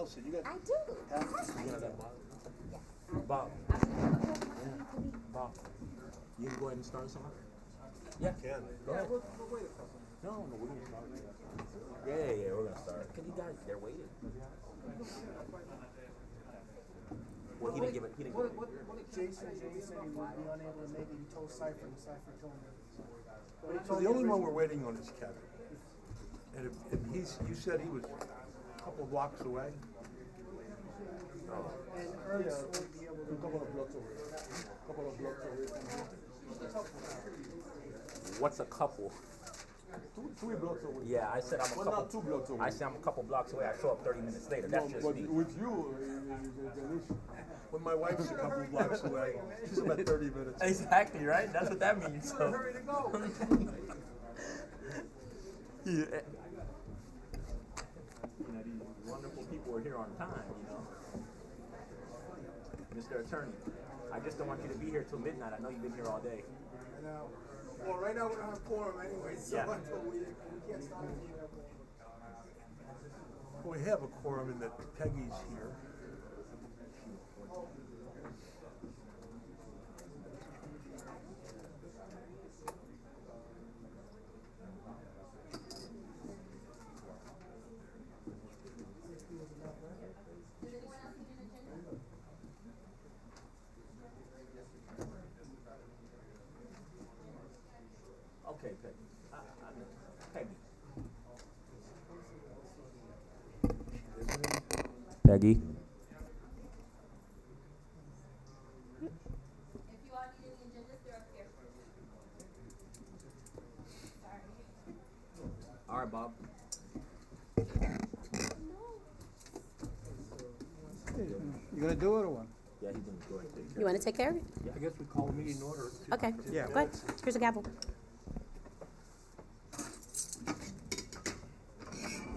Nelson, you got? I do. Of course I do. Bob. Yeah. Bob. You can go ahead and start something? Yeah. Can. Go ahead. We'll wait a couple. No, we're gonna start. Yeah, we're gonna start. Can you guys? They're waiting. Well, he didn't give it. He didn't give it. What did Jason say he would be unable to make it? He told Cypher, and Cypher told me. So the only one we're waiting on is Kevin. And if you said he was a couple of blocks away? And Ernest won't be able to. A couple of blocks away. A couple of blocks away from here. What's a couple? 3 blocks away. Yeah, I said I'm a Well, couple. not 2 blocks away. I said I'm a couple blocks away. I show up 30 minutes later. That's just but me. with you, there's an issue. When my wife's a couple of blocks away, she's about 30 minutes. Exactly right. That's what that means. So. Hurry to go. Yeah. You know, these wonderful people are here on time. You know, Mr. Attorney, I just don't want you to be here till midnight. I know you've been here all day. Now, well, right now we don't have quorum anyway, so Yeah. we can't stop the meeting. We have a quorum in that Peggy's here. Okay, Peggy. Peggy. Peggy. If you all need any agendas, they're up here. Sorry. All right, Bob. You gonna do it or what? Yeah, he's gonna go ahead and take care. You want to take care of it? I guess we call the meeting in order. Okay. Yeah. Go ahead. Here's a gavel.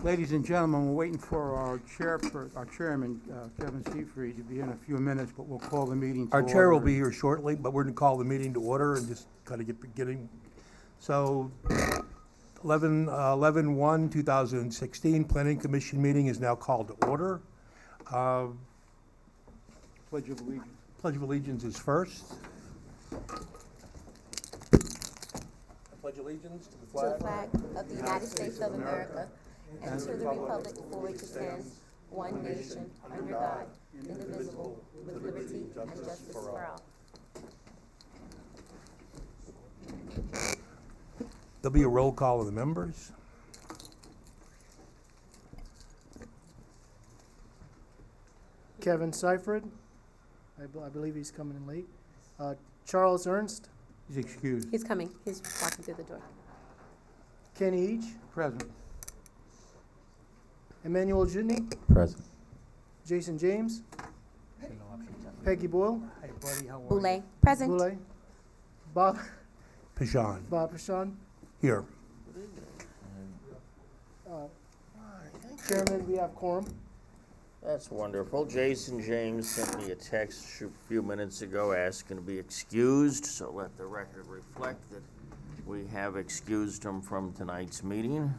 Ladies and gentlemen, we're waiting for our chairman, Kevin Seafried, to be in a few minutes, but we'll call the meeting to Our chair will order. be here shortly, but we're going to call the meeting to order and just kind of get beginning. So 11/1/2016 Planning Commission meeting is now called to order. Pledge of Allegiance. Pledge of Allegiance is first. I pledge allegiance to the To the flag of the United States of America and to the republic for which it stands, one nation, under God, indivisible, with liberty and justice for all. There'll be a roll call of the members. Kevin Seifert, I believe he's coming in late. Charles Ernst, He's excused. He's coming. He's walking through the door. Kenny Each, Present. Emmanuel Jutney, Present. Jason James, Peggy Boyle, Hey, buddy, how are you? Boulay, present. Boulay, Bob Pijan, Pashan. here. Chairman, we have quorum. That's wonderful. Jason James sent me a text a few minutes ago asking to be excused, so let the record reflect that we have excused him from tonight's meeting.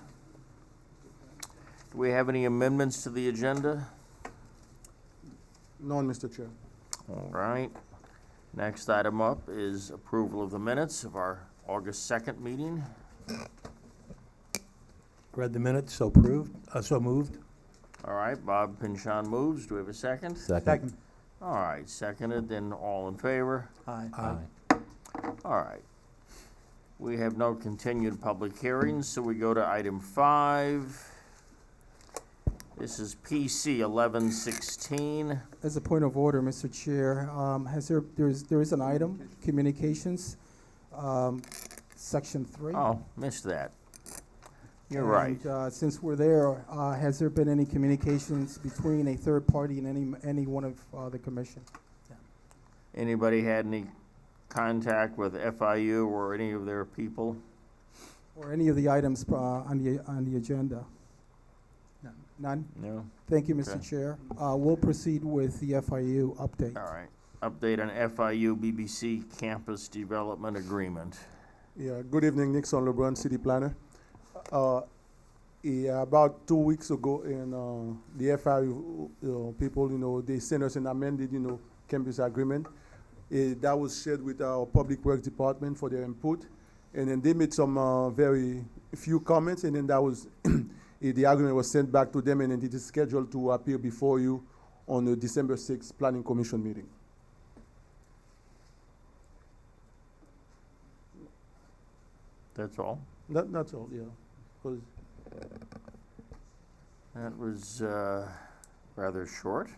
Do we have any amendments to the agenda? None, Mr. Chair. All right. Next item up is approval of the minutes of our August 2nd meeting. Read the minutes, so moved. All right, Bob Pinchon moves. Do we have a second? Second. All right, seconded, then all in favor? Aye. All right. We have no continued public hearings, so we go to item 5. This is PC 1116. As a point of order, Mr. Chair, there is an item, communications, section 3. Oh, missed that. You're right. And since we're there, has there been any communications between a third party and any one of the commission? Anybody had any contact with FIU or any of their people? Or any of the items on the agenda? None? No? Thank you, Mr. Okay. Chair. We'll proceed with the FIU update. All right. Update on FIU BBC Campus Development Agreement. Yeah, good evening, Nixon LeBron, City Planner. About 2 weeks ago, and the FIU people, they sent us an amended, campus agreement. That was shared with our public works department for their input, and then they made some very few comments, and then that was the agreement was sent back to them, and then it is scheduled to appear before you on the December 6th Planning Commission meeting. That's all? That's all, yeah. 'Cause That was rather short.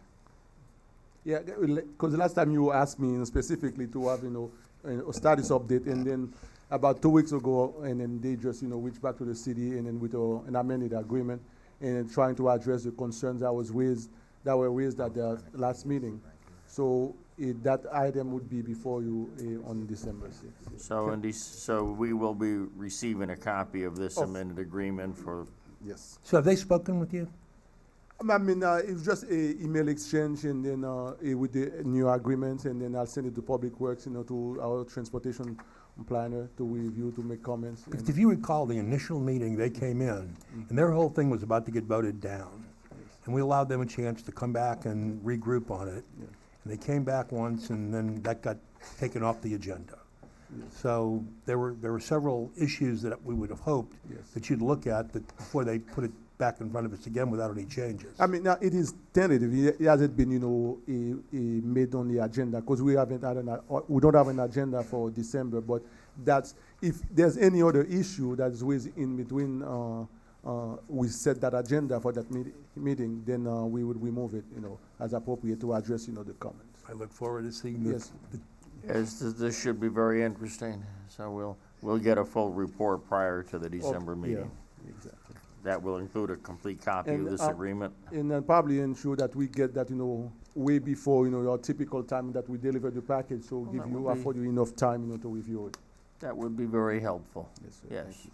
yeah, because last time you asked me specifically to have, a status update, and then about 2 weeks ago, and then they just, reached back to the city, and then with an amended agreement, and then trying to address the concerns that were raised at the last meeting. So that item would be before you on December 6th. So we will be receiving a copy of this amended agreement for, Yes. So have they spoken with you? I mean, it was just a email exchange, and then with the new agreement, and then I'll send it to Public Works, to our transportation planner to review, to make comments. Because if you recall, the initial meeting, they came in, and their whole thing was about to get voted down. And we allowed them a chance to come back and regroup on it. Yeah. And they came back once, and then that got taken off the agenda. So there were several issues that we would have hoped Yes. that you'd look at that before they put it back in front of us again without any changes. I mean, now it is tentative. It hasn't been, made on the agenda, because we don't have an agenda for December. But that's, if there's any other issue that's raised in between, we set that agenda for that meeting, then we would remove it, as appropriate to address, the comments. I look forward to seeing Yes. yes, this should be very interesting. So we'll get a full report prior to the December meeting. Yeah, exactly. That will include a complete copy of And, this agreement. And then probably ensure that we get that, way before, your typical time that we deliver the package, so Well, that would be- afford you enough time, to review it. That would be very helpful. Yes, sir. Thank Yes.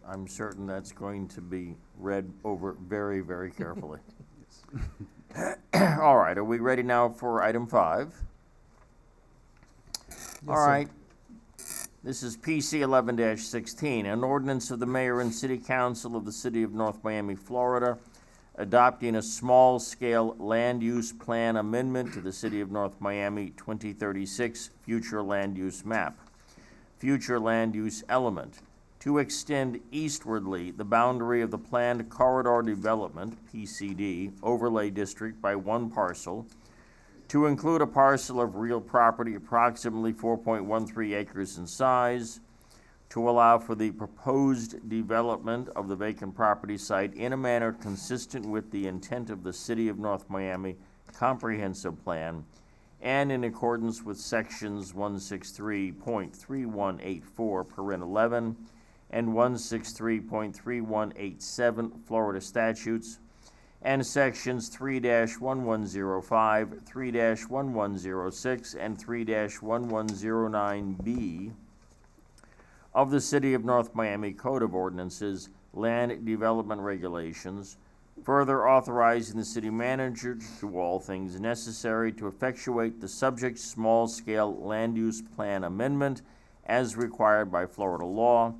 I'm certain that's going to be read over very, very carefully. All right, are we ready now for item 5? All sir. right. This is PC 11-16, an ordinance of the mayor and city council of the city of North Miami, Florida, adopting a small-scale land use plan amendment to the city of North Miami 2036 future land use map. Future land use element, to extend eastwardly the boundary of the planned corridor development, PCD, overlay district by 1 parcel, to include a parcel of real property approximately 4.13 acres in size, to allow for the proposed development of the vacant property site in a manner consistent with the intent of the City of North Miami Comprehensive Plan, and in accordance with sections 163.3184 paren 11 and 163.3187 Florida statutes, and sections 3-1105, 3-1106, and 3-1109B of the City of North Miami Code of Ordinances, Land Development Regulations, further authorizing the city manager to do all things necessary to effectuate the subject small-scale land use plan amendment as required by Florida law,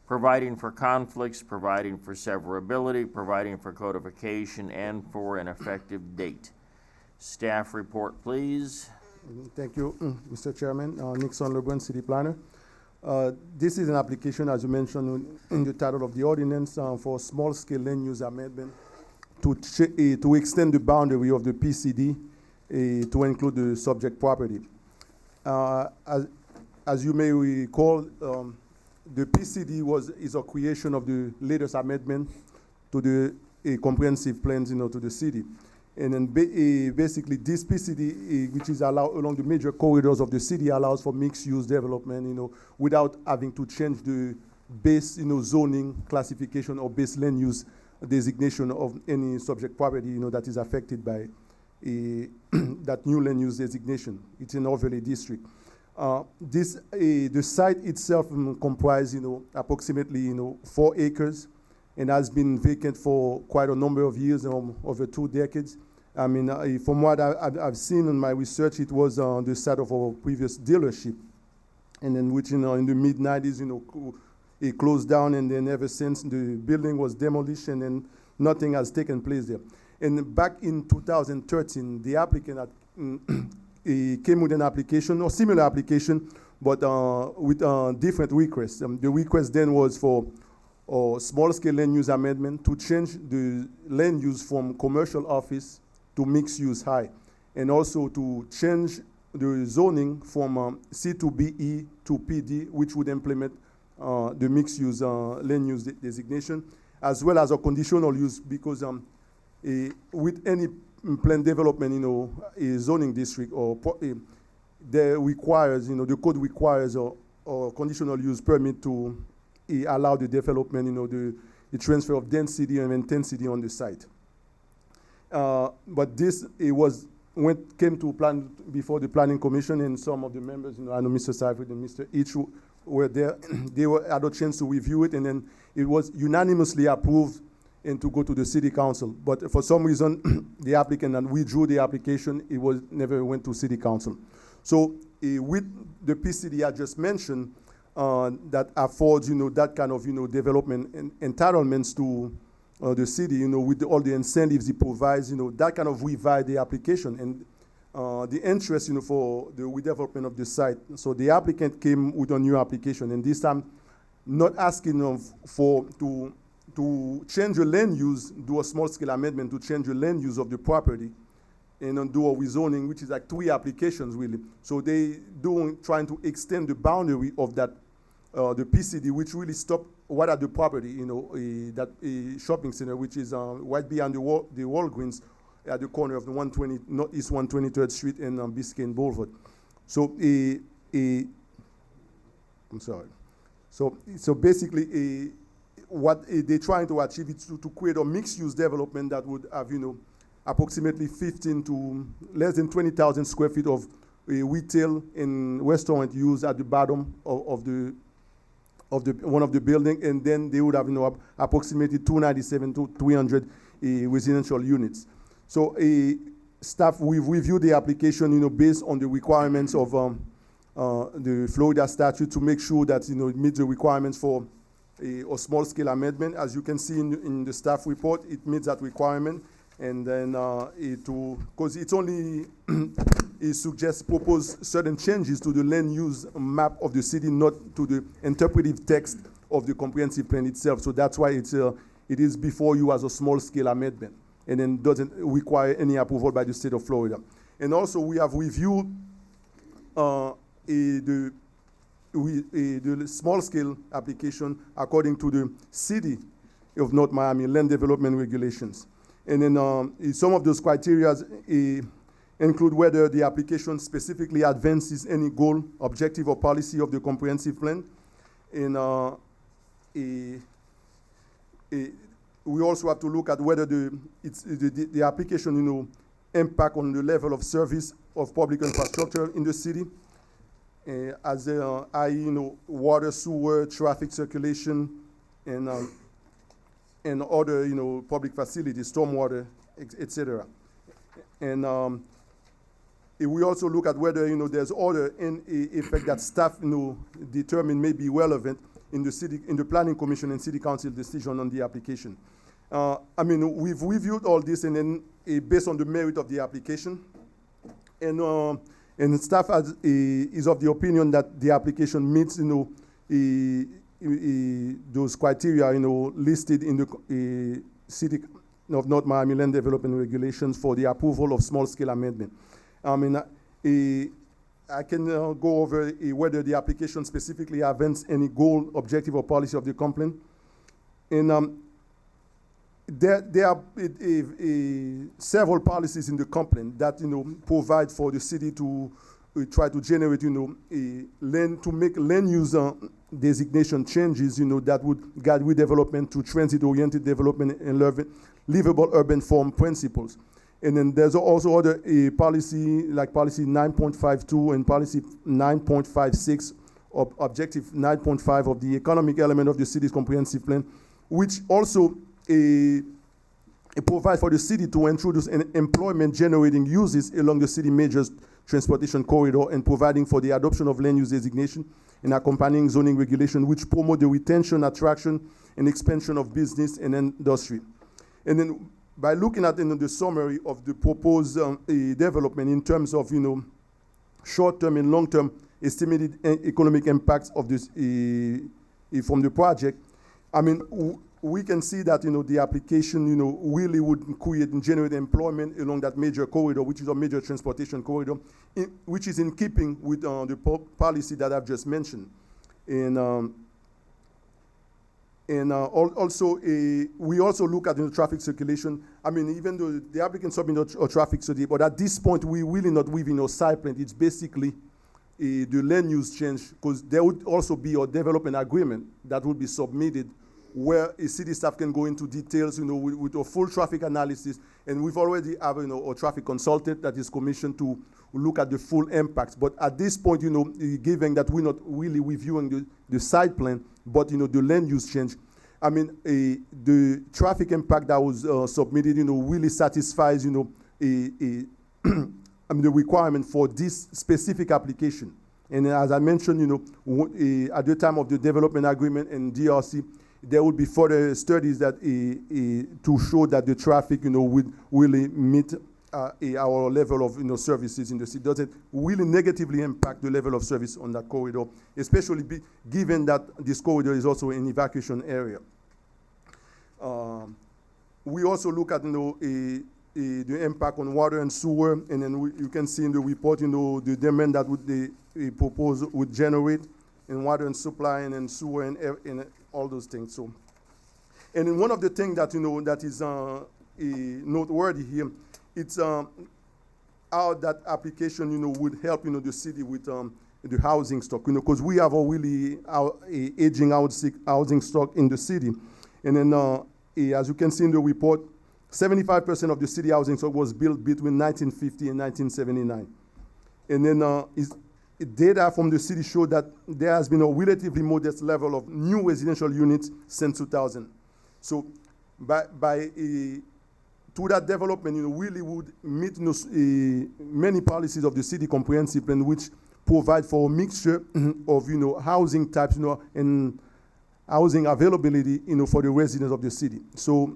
providing for conflicts, providing for severability, providing for codification, and for an effective date. Staff report, please. Thank you, Mr. Chairman. Nixon Lebrun, City Planner. This is an application, as you mentioned in the title of the ordinance, for small-scale land use amendment to extend the boundary of the PCD to include the subject property. As you may recall, the PCD is a creation of the latest amendment to the comprehensive plans, to the city. And then basically this PCD, which is allowed along the major corridors of the city, allows for mixed-use development, without having to change the base, zoning classification or base land use designation of any subject property, that is affected by that new land use designation. It's an overlay district. The site itself comprises, approximately, 4 acres, and has been vacant for quite a number of years, over 2 decades. I mean, from what I've seen in my research, it was on the site of our previous dealership, and then which, in the mid-90s, it closed down, and then ever since the building was demolished, and then nothing has taken place there. And back in 2013, the applicant had, he came with an application, or similar application, but with different requests. The request then was for a small-scale land use amendment to change the land use from commercial office to mixed-use high, and also to change the zoning from C2BE to PD, which would implement the mixed-use land use designation, as well as a conditional use, because with any planned development, a zoning district or there requires, the code requires a conditional use permit to allow the development, the transfer of density and intensity on the site. But this came to plan before the planning commission, and some of the members, I know Mr. Seifert and Mr. Itch were there. They had a chance to review it, and then it was unanimously approved and to go to the city council. But for some reason, the applicant withdrew the application. It never went to city council. So with the PCD I just mentioned, that affords, that kind of, development and entitlements to the city, with all the incentives it provides, that kind of revise the application and the interest, for the redevelopment of the site. So the applicant came with a new application, and this time not asking to change the land use, do a small-scale amendment to change the land use of the property, and then do a rezoning, which is like 3 applications, really. So they trying to extend the boundary of that, the PCD, which really stop what are the property, that shopping center, which is right behind the Walgreens at the corner of the Northeast 123rd Street and Biscayne Boulevard. So I'm sorry. So basically, what they're trying to achieve is to create a mixed-use development that would have, approximately 15 to less than 20,000 square feet of retail and restaurant use at the bottom of one of the building, and then they would have, approximately 297 to 300 residential units. So staff, we've reviewed the application, based on the requirements of the Florida statute to make sure that, it meets the requirements for a small-scale amendment. As you can see in the staff report, it meets that requirement. And then because it's only, it suggests propose certain changes to the land use map of the city, not to the interpretive text of the comprehensive plan itself. So that's why it is before you as a small-scale amendment, and then doesn't require any approval by the state of Florida. And also we have reviewed the small-scale application according to the city of North Miami land development regulations. And then some of those criteria include whether the application specifically advances any goal, objective, or policy of the comprehensive plan. And we also have to look at whether the application, impact on the level of service of public infrastructure in the city, as i.e., water, sewer, traffic circulation, and other, public facilities, stormwater, etc. And we also look at whether, there's other effect that staff, determine may be relevant in the planning commission and city council decision on the application. We've reviewed all this, and then based on the merit of the application, and staff is of the opinion that the application meets, those criteria, listed in the City of North Miami Land Development Regulations for the approval of small-scale amendment. I can go over whether the application specifically advances any goal, objective, or policy of the complaint. And there are several policies in the complaint that provide for the city to try to generate to make land use designation changes that would guide redevelopment to transit-oriented development and livable urban form principles. And then there's also other policy like policy 9.52 and policy 9.56 of objective 9.5 of the economic element of the city's comprehensive plan, which also provide for the city to introduce employment generating uses along the city major transportation corridor and providing for the adoption of land use designation and accompanying zoning regulation which promote the retention, attraction, and expansion of business and industry. And then by looking at the summary of the proposed development in terms of short-term and long-term estimated economic impacts of this from the project, I mean, we can see that the application really would create and generate employment along that major corridor, which is a major transportation corridor, which is in keeping with the policy that I've just mentioned. And also, we also look at traffic circulation. I mean, even though the applicant submitted a traffic study, but at this point, we really not within a site plan. It's basically the land use change, because there would also be a development agreement that would be submitted where a city staff can go into details, with a full traffic analysis. And we've already have, a traffic consultant that is commissioned to look at the full impacts. But at this point, given that we're not really reviewing the site plan, but, the land use change, I mean, the traffic impact that was submitted, really satisfies, I mean, the requirement for this specific application. And as I mentioned, at the time of the development agreement and DRC, there will be further studies that to show that the traffic, would really meet our level of services in the city. Does it really negatively impact the level of service on that corridor, especially given that this corridor is also an evacuation area? We also look at the impact on water and sewer, and then you can see in the report the demand that the proposal would generate in water and supply and in sewer and all those things. So, and then one of the things that that is noteworthy here, it's how that application would help the city with the housing stock, because we have a really aging housing stock in the city, and then as you can see in the report, 75% of the city housing stock was built between 1950 and 1979, and then data from the city show that there has been a relatively modest level of new residential units since 2000. So through that development, really would meet many policies of the city comprehensive plan, which provide for a mixture of housing types, and housing availability, for the residents of the city. So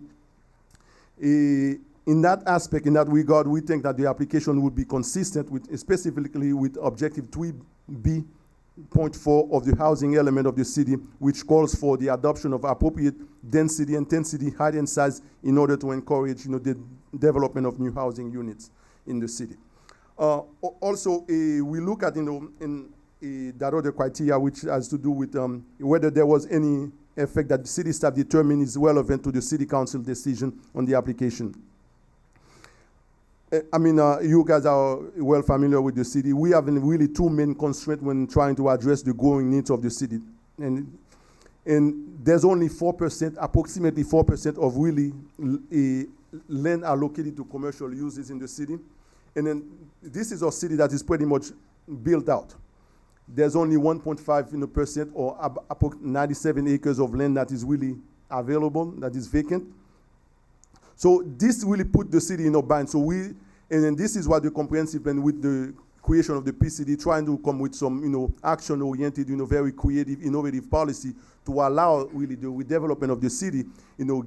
in that aspect, in that regard, we think that the application would be consistent with, specifically with Objective 3B.4 of the housing element of the city, which calls for the adoption of appropriate density, intensity, height, and size in order to encourage, the development of new housing units in the city. Also, we look at, in that other criteria, which has to do with whether there was any effect that the city staff determined is relevant to the city council decision on the application. I mean, you guys are well familiar with the city. We have really two main constraints when trying to address the growing needs of the city. And there's only 4%, approximately 4% of really land allocated to commercial uses in the city. And then this is a city that is pretty much built out. There's only 1.5% or 97 acres of land that is really available, that is vacant. So this really put the city in a bind. So and then this is what the comprehensive plan with the creation of the PCD, trying to come with some, action-oriented, very creative, innovative policy to allow really the redevelopment of the city,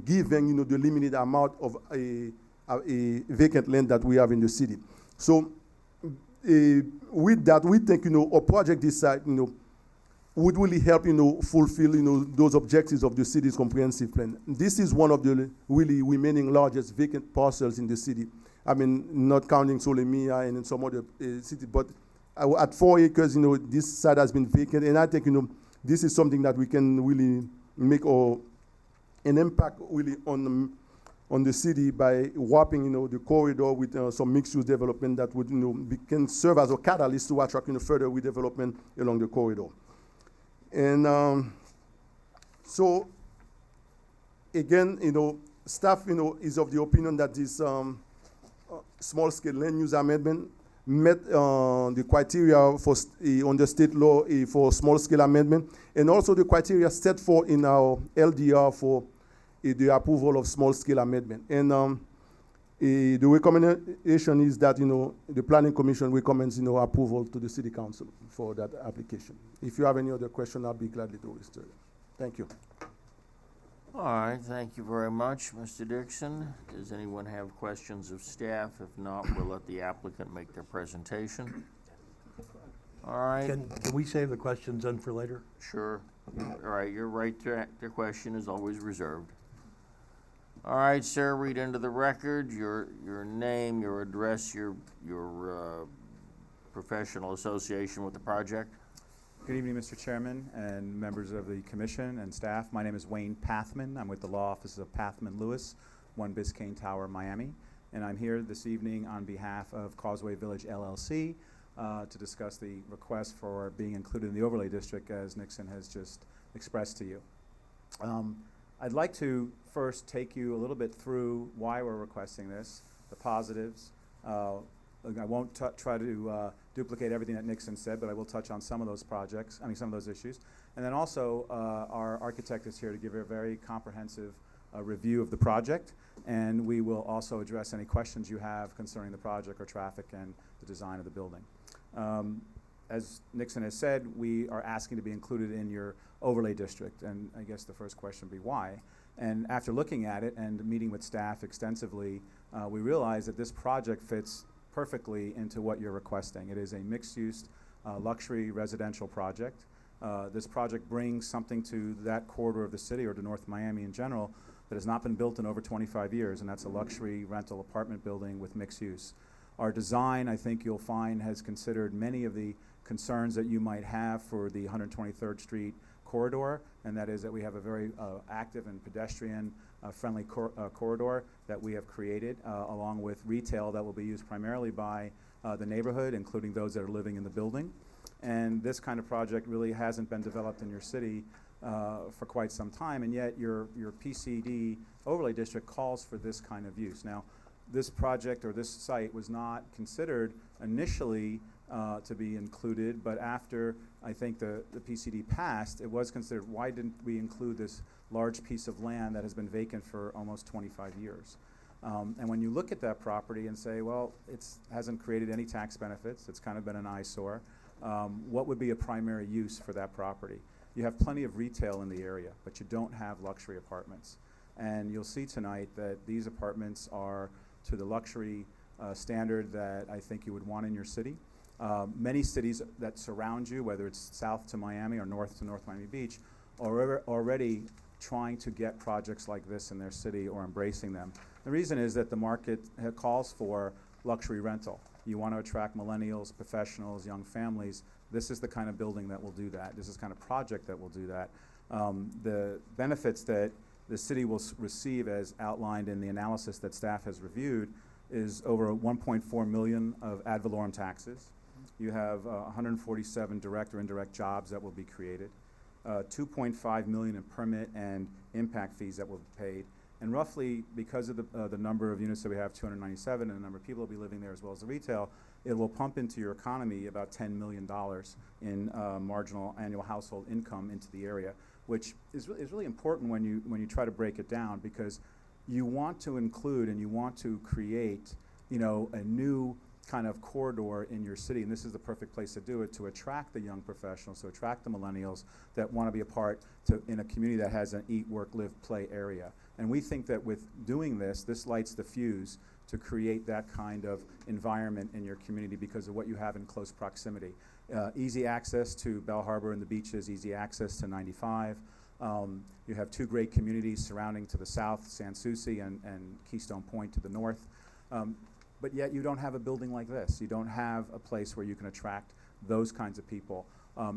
given, the limited amount of a vacant land that we have in the city. So with that, we think, a project this size, would really help, fulfill, those objectives of the city's comprehensive plan. This is one of the really remaining largest vacant parcels in the city. I mean, not counting Solemia and some other cities, but at 4 acres, this site has been vacant, and I think, this is something that we can really make an impact really on the city by warping, the corridor with some mixed-use development that would, can serve as a catalyst to attract, further redevelopment along the corridor. And so, again, staff, is of the opinion that this small-scale land use amendment met the criteria for on the state law for small-scale amendment, and also the criteria set forth in our LDR for the approval of small-scale amendment. And The recommendation is that, the planning commission recommends, approval to the city council for that application. If you have any other question, I'll be gladly to answer them. Thank you. All right, thank you very much, Mr. Dixon. Does anyone have questions of staff? If not, we'll let the applicant make their presentation. All right. Can we save the questions then for later? Sure. All right, your right to question is always reserved. All right, sir, read into the record your name, your address, your professional association with the project. Good evening, Mr. Chairman and members of the commission and staff. My name is Wayne Pathman. I'm with the law offices of Pathman Lewis, 1 Biscayne Tower, Miami. And I'm here this evening on behalf of Causeway Village LLC to discuss the request for being included in the overlay district as Nixon has just expressed to you. I'd like to first take you a little bit through why we're requesting this, the positives. I won't try to duplicate everything that Nixon said, but I will touch on some of those some of those issues. And then also, our architect is here to give a very comprehensive review of the project, and we will also address any questions you have concerning the project or traffic and the design of the building. As Nixon has said, we are asking to be included in your overlay district, and I guess the first question would be why. And after looking at it and meeting with staff extensively, we realized that this project fits perfectly into what you're requesting. It is a mixed-use luxury residential project. This project brings something to that corridor of the city, or to North Miami in general, that has not been built in over 25 years, and that's a luxury rental apartment building with mixed use. Our design, I think you'll find, has considered many of the concerns that you might have for the 123rd Street corridor, and that is that we have a very active and pedestrian friendly corridor that we have created, along with retail that will be used primarily by the neighborhood, including those that are living in the building. And this kind of project really hasn't been developed in your city for quite some time, and yet your PCD overlay district calls for this kind of use. Now, this project or this site was not considered initially to be included, but after I think the PCD passed, it was considered. Why didn't we include this large piece of land that has been vacant for almost 25 years? And when you look at that property and say, well, it hasn't created any tax benefits, it's kind of been an eyesore, what would be a primary use for that property? You have plenty of retail in the area, but you don't have luxury apartments. And you'll see tonight that these apartments are to the luxury standard that I think you would want in your city. Many cities that surround you, whether it's south to Miami or north to North Miami Beach, are already trying to get projects like this in their city or embracing them. The reason is that the market calls for luxury rental. You want to attract millennials, professionals, young families. This is the kind of building that will do that. This is the kind of project that will do that. The benefits that the city will receive, as outlined in the analysis that staff has reviewed, is over 1.4 million of ad valorem taxes. You have 147 direct or indirect jobs that will be created, 2.5 million in permit and impact fees that will be paid, and roughly, because of the number of units that we have, 297, and the number of people that will be living there as well as the retail, it will pump into your economy about $10 million in marginal annual household income into the area, which is really important when you try to break it down, because you want to include and you want to create, a new kind of corridor in your city, and this is the perfect place to do it, to attract the young professionals, to attract the millennials that want to be a part in a community that has an eat, work, live, play area. And we think that with doing this lights the fuse to create that kind of environment in your community because of what you have in close proximity. Easy access to Bell Harbor and the beaches, easy access to 95. You have two great communities surrounding to the south, Sans Souci and Keystone Point to the north. But yet you don't have a building like this. You don't have a place where you can attract those kinds of people.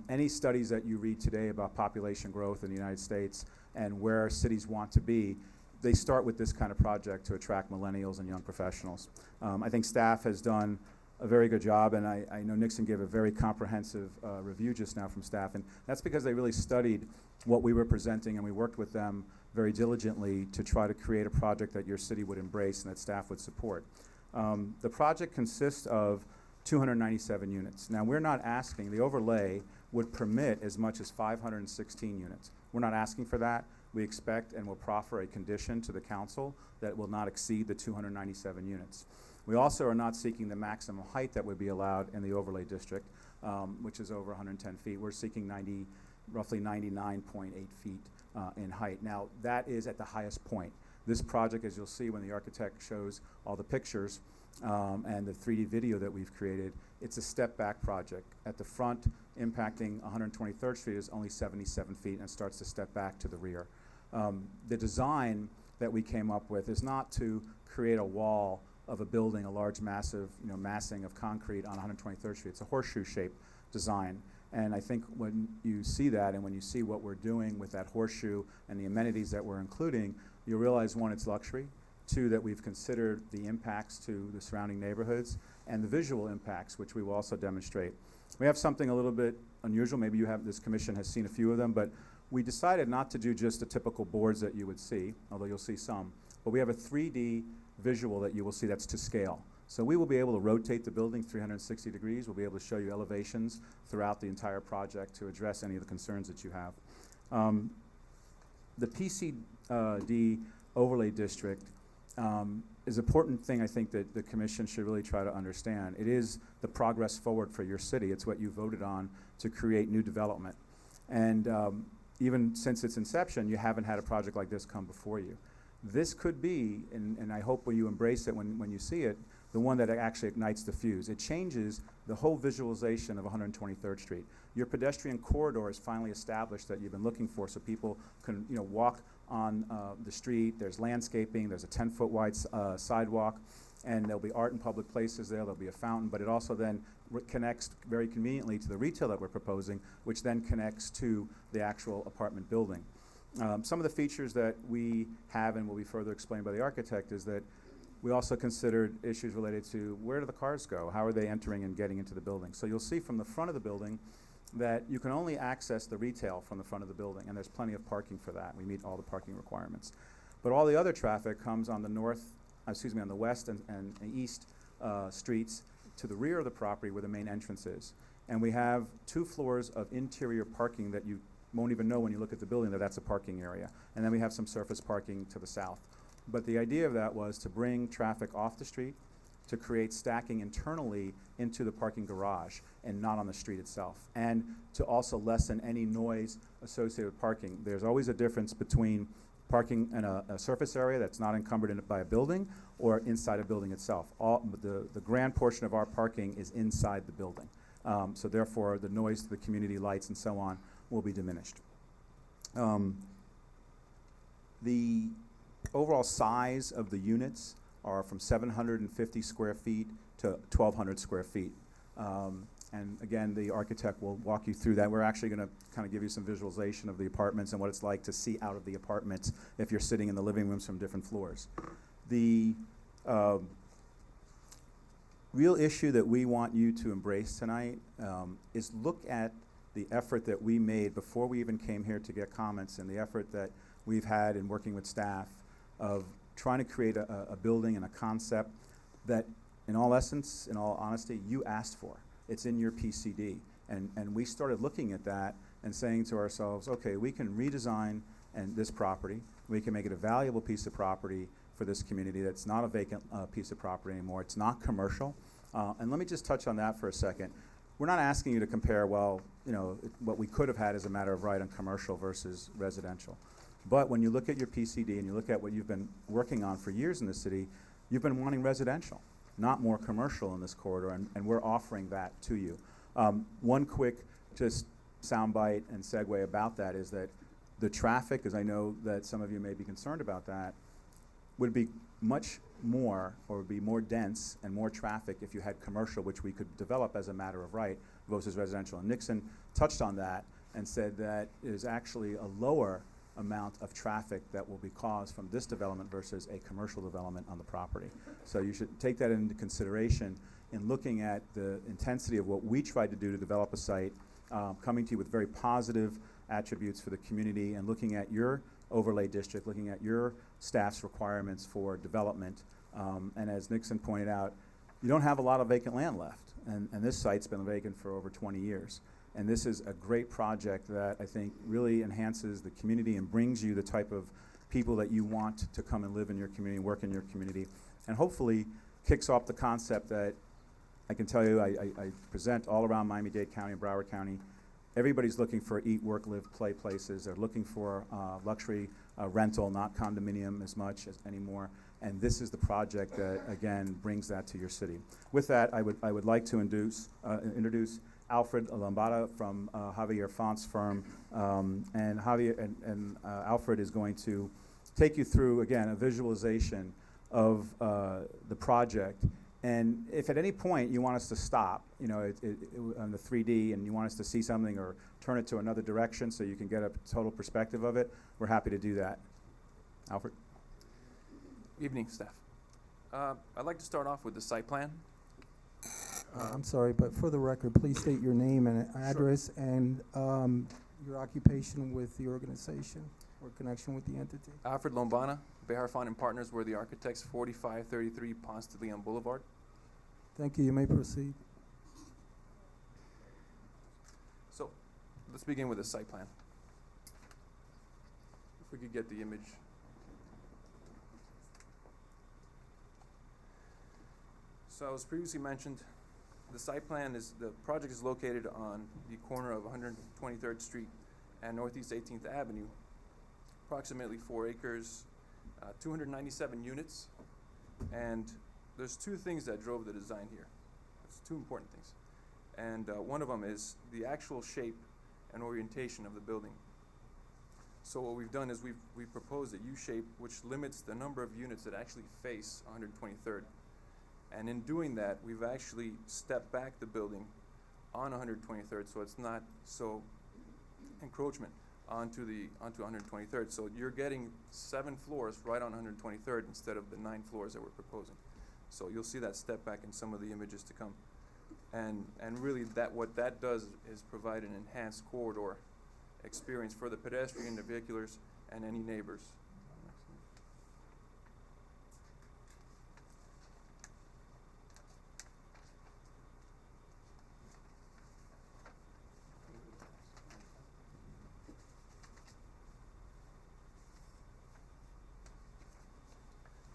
Any studies that you read today about population growth in the United States and where cities want to be, they start with this kind of project to attract millennials and young professionals. I think staff has done a very good job, and I know Nixon gave a very comprehensive review just now from staff, and that's because they really studied what we were presenting, and we worked with them very diligently to try to create a project that your city would embrace and that staff would support. The project consists of 297 units. Now, we're not asking, the overlay would permit as much as 516 units. We're not asking for that. we expect and will proffer a condition to the council that will not exceed the 297 units. We also are not seeking the maximum height that would be allowed in the overlay district, which is over 110 feet. We're seeking roughly 99.8 feet in height. Now, that is at the highest point. This project, as you'll see when the architect shows all the pictures and the 3D video that we've created, it's a step-back project. At the front, impacting 123rd Street is only 77 feet and starts to step back to the rear. The design that we came up with is not to create a wall of a building, a large massive massing of concrete on 123rd Street. It's a horseshoe-shaped design. And I think when you see that and when you see what we're doing with that horseshoe and the amenities that we're including, you'll realize, one, it's luxury, two, that we've considered the impacts to the surrounding neighborhoods and the visual impacts, which we will also demonstrate. We have something a little bit unusual. Maybe this commission has seen a few of them, but we decided not to do just the typical boards that you would see, although you'll see some, but we have a 3D visual that you will see that's to scale. So we will be able to rotate the building 360 degrees. We'll be able to show you elevations throughout the entire project to address any of the concerns that you have. The PCD overlay district is an important thing I think that the commission should really try to understand. It is the progress forward for your city. It's what you voted on to create new development. And even since its inception, you haven't had a project like this come before you. This could be, and I hope when you embrace it, when you see it, the one that actually ignites the fuse. It changes the whole visualization of 123rd Street. Your pedestrian corridor is finally established that you've been looking for, so people can walk on the street. There's landscaping, there's a 10-foot wide sidewalk, and there'll be art in public places there, there'll be a fountain, but it also then connects very conveniently to the retail that we're proposing, which then connects to the actual apartment building. Some of the features that we have and will be further explained by the architect is that we also considered issues related to where do the cars go? How are they entering and getting into the building? So you'll see from the front of the building that you can only access the retail from the front of the building, and there's plenty of parking for that. We meet all the parking requirements. But all the other traffic comes on the on the west and east streets to the rear of the property where the main entrance is. And we have 2 floors of interior parking that you won't even know when you look at the building that that's a parking area. And then we have some surface parking to the south. But the idea of that was to bring traffic off the street, to create stacking internally into the parking garage and not on the street itself, and to also lessen any noise associated with parking. There's always a difference between parking in a surface area that's not encumbered by a building or inside a building itself. The grand portion of our parking is inside the building. So therefore, the noise to the community, lights and so on, will be diminished. The overall size of the units are from 750 square feet to 1,200 square feet. And again, the architect will walk you through that. We're actually going to kind of give you some visualization of the apartments and what it's like to see out of the apartments if you're sitting in the living rooms from different floors. The real issue that we want you to embrace tonight is look at the effort that we made before we even came here to get comments, and the effort that we've had in working with staff of trying to create a building and a concept that, in all essence, in all honesty, you asked for. It's in your PCD. And we started looking at that and saying to ourselves, okay, we can redesign this property. We can make it a valuable piece of property for this community that's not a vacant piece of property anymore. It's not commercial. And let me just touch on that for a second. We're not asking you to compare, well, what we could have had as a matter of right on commercial versus residential. But when you look at your PCD and you look at what you've been working on for years in the city, you've been wanting residential, not more commercial in this corridor, and we're offering that to you. One quick just soundbite and segue about that is that the traffic, as I know that some of you may be concerned about that, would be much more, or would be more dense and more traffic if you had commercial, which we could develop as a matter of right, versus residential. And Nixon touched on that and said that it is actually a lower amount of traffic that will be caused from this development versus a commercial development on the property. So you should take that into consideration in looking at the intensity of what we tried to do to develop a site, coming to you with very positive attributes for the community, and looking at your overlay district, looking at your staff's requirements for development. And as Nixon pointed out, you don't have a lot of vacant land left. And this site's been vacant for over 20 years. And this is a great project that I think really enhances the community and brings you the type of people that you want to come and live in your community, work in your community, and hopefully kicks off the concept that I can tell you I present all around Miami-Dade County and Broward County. Everybody's looking for eat, work, live, play places. They're looking for luxury rental, not condominium as much as anymore. And this is the project that, again, brings that to your city. With that, I would like to introduce Alfred Lombada from Javier Font's firm. And Alfred is going to take you through, again, a visualization of the project. And if at any point you want us to stop, you know, on the 3D, and you want us to see something or turn it to another direction so you can get a total perspective of it, we're happy to do that. Alfred? Evening, staff. I'd like to start off with the site plan. I'm sorry, but for the record, please state your name and address and your occupation with the organization or connection with the entity. Alfred Lombana, Behar Font and Partners, we're the architects, 4533 Ponce de Leon Boulevard. Thank you. You may proceed. So, let's begin with the site plan. If we could get the image. So, as previously mentioned, the site plan is, the project is located on the corner of 123rd Street and Northeast 18th Avenue, approximately 4 acres, 297 units, and there's two things that drove the design here. It's two important things. And one of them is the actual shape and orientation of the building. So what we've done is we've proposed a U-shape which limits the number of units that actually face 123rd. And in doing that, we've actually stepped back the building on 123rd, so it's not so encroachment onto 123rd. So you're getting 7 floors right on 123rd instead of the 9 floors that we're proposing. So you'll see that step back in some of the images to come. And really what that does is provide an enhanced corridor experience for the pedestrian, the vehiculars, and any neighbors.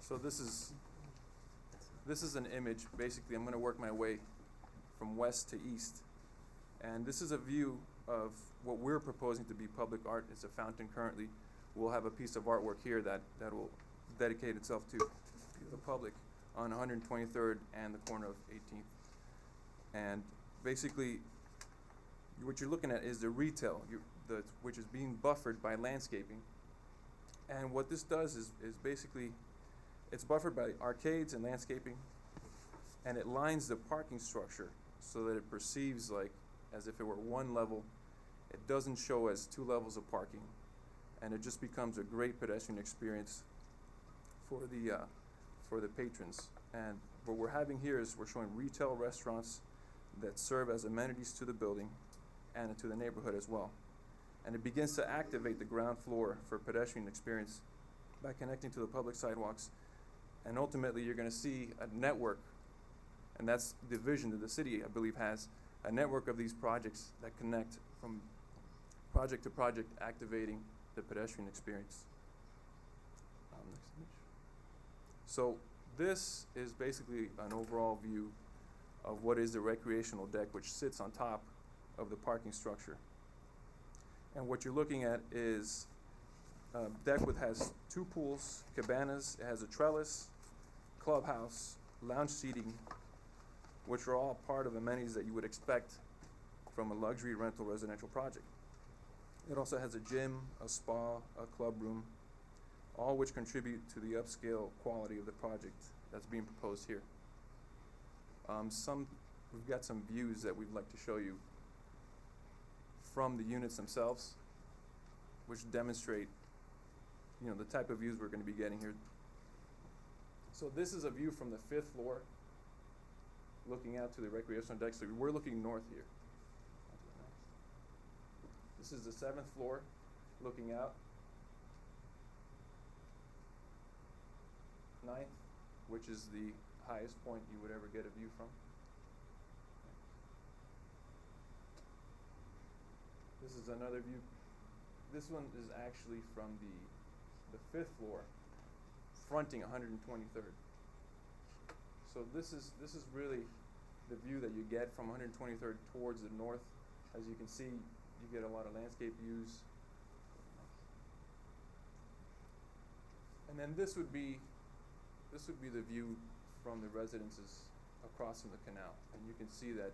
So this is an image. Basically, I'm going to work my way from west to east. And this is a view of what we're proposing to be public art. It's a fountain currently. We'll have a piece of artwork here that will dedicate itself to the public on 123rd and the corner of 18th. And basically, what you're looking at is the retail, which is being buffered by landscaping. And what this does is basically, it's buffered by arcades and landscaping, and it lines the parking structure so that it perceives like as if it were one level. It doesn't show as 2 levels of parking, and it just becomes a great pedestrian experience for the patrons. And what we're having here is we're showing retail restaurants that serve as amenities to the building and to the neighborhood as well. And it begins to activate the ground floor for pedestrian experience by connecting to the public sidewalks. And ultimately, you're going to see a network, and that's the vision that the city, I believe, has, a network of these projects that connect from project to project, activating the pedestrian experience. Next image. So this is basically an overall view of what is the recreational deck, which sits on top of the parking structure. And what you're looking at is a deck which has 2 pools, cabanas, it has a trellis, clubhouse, lounge seating, which are all part of amenities that you would expect from a luxury rental residential project. It also has a gym, a spa, a club room, all which contribute to the upscale quality of the project that's being proposed here. We've got some views that we'd like to show you from the units themselves, which demonstrate, the type of views we're going to be getting here. So this is a view from the 5th floor, looking out to the recreational deck. So we're looking north here. This is the 7th floor, looking out. 9th, which is the highest point you would ever get a view from. This is another view. This one is actually from the 5th floor, fronting 123rd. So this is really the view that you get from 123rd towards the north. As you can see, you get a lot of landscape views. And then this would be the view from the residences across from the canal. And you can see that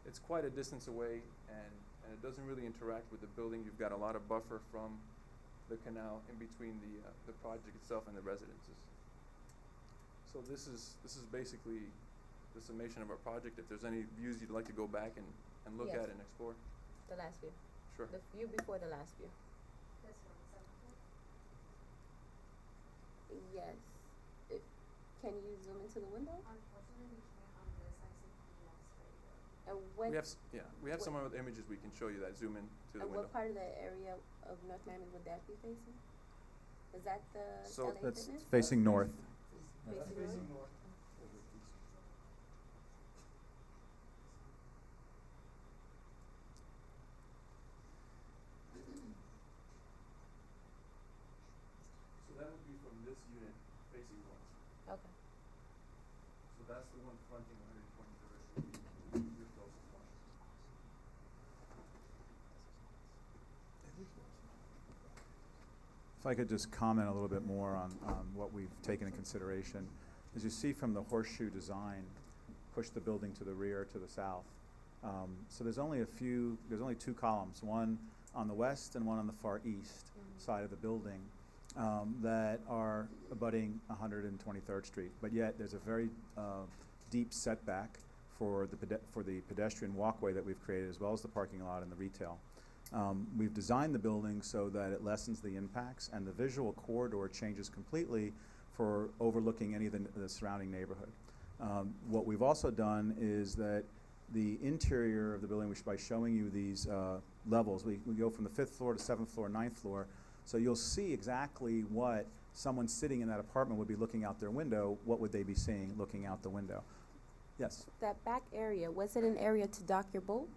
it's quite a distance away, and it doesn't really interact with the building. You've got a lot of buffer from the canal in between the project itself and the residences. So this is basically the summation of our project. If there's any views you'd like to go back and look Yes. at and explore. The last view. Sure. The view before the last view. This one, 7th floor? Yes. Can you zoom into the window? Unfortunately, we can't on this. I see PDFs right here. And what, We have some other images we can show you that zoom in to the and window. what part of the area of North Miami would that be facing? Is that the So LA That's Fitness? facing north. Facing north? So that would be from this unit facing north. Okay. So that's the one fronting 123rd, your closest one. If I could just comment a little bit more on what we've taken into consideration. As you see from the horseshoe design, push the building to the rear to the south. So there's only two columns, one on the west and one on the far east side of the building, that are abutting 123rd Street. But yet there's a very deep setback for the pedestrian walkway that we've created, as well as the parking lot and the retail. We've designed the building so that it lessens the impacts, and the visual corridor changes completely for overlooking any of the surrounding neighborhood. What we've also done is that the interior of the building, by showing you these levels, we go from the 5th floor to 7th floor, 9th floor, so you'll see exactly what someone sitting in that apartment would be looking out their window. What would they be seeing looking out the window? Yes? That back area, was it an area to dock your boat?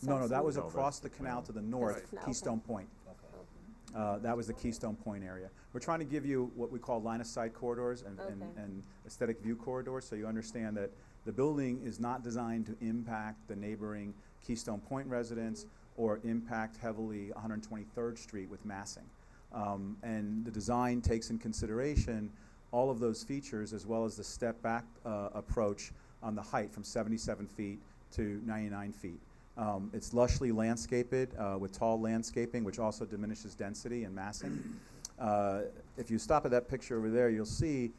No, that was No, across that's the the canal canal. to the north, Right. Keystone Point. That was the Keystone Point area. We're trying to give you what we call line of sight corridors and Okay. aesthetic view corridors, so you understand that the building is not designed to impact the neighboring Keystone Point residents or impact heavily 123rd Street with massing. And the design takes in consideration all of those features, as well as the step back approach on the height from 77 feet to 99 feet. It's lushly landscaped with tall landscaping, which also diminishes density and massing. If you stop at that picture over there, you'll see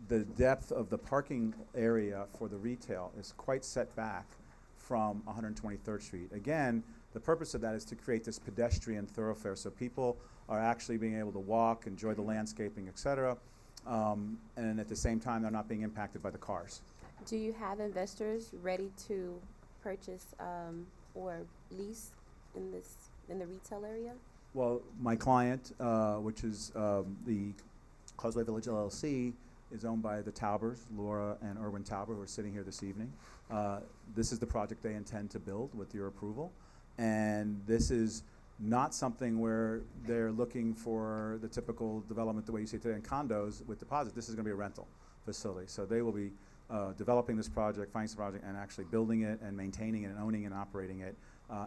the depth of the parking area for the retail is quite set back from 123rd Street. Again, the purpose of that is to create this pedestrian thoroughfare, so people are actually being able to walk, enjoy the landscaping, et cetera, and at the same time, they're not being impacted by the cars. Do you have investors ready to purchase or lease in the retail area? Well, my client, which is the Causeway Village LLC, is owned by the Taubers, Laura and Erwin Tauber, who are sitting here this evening. This is the project they intend to build with your approval. And this is not something where they're looking for the typical development the way you see today in condos with deposits. This is going to be a rental facility. So they will be developing this project, financing the project, and actually building it and maintaining it and owning and operating it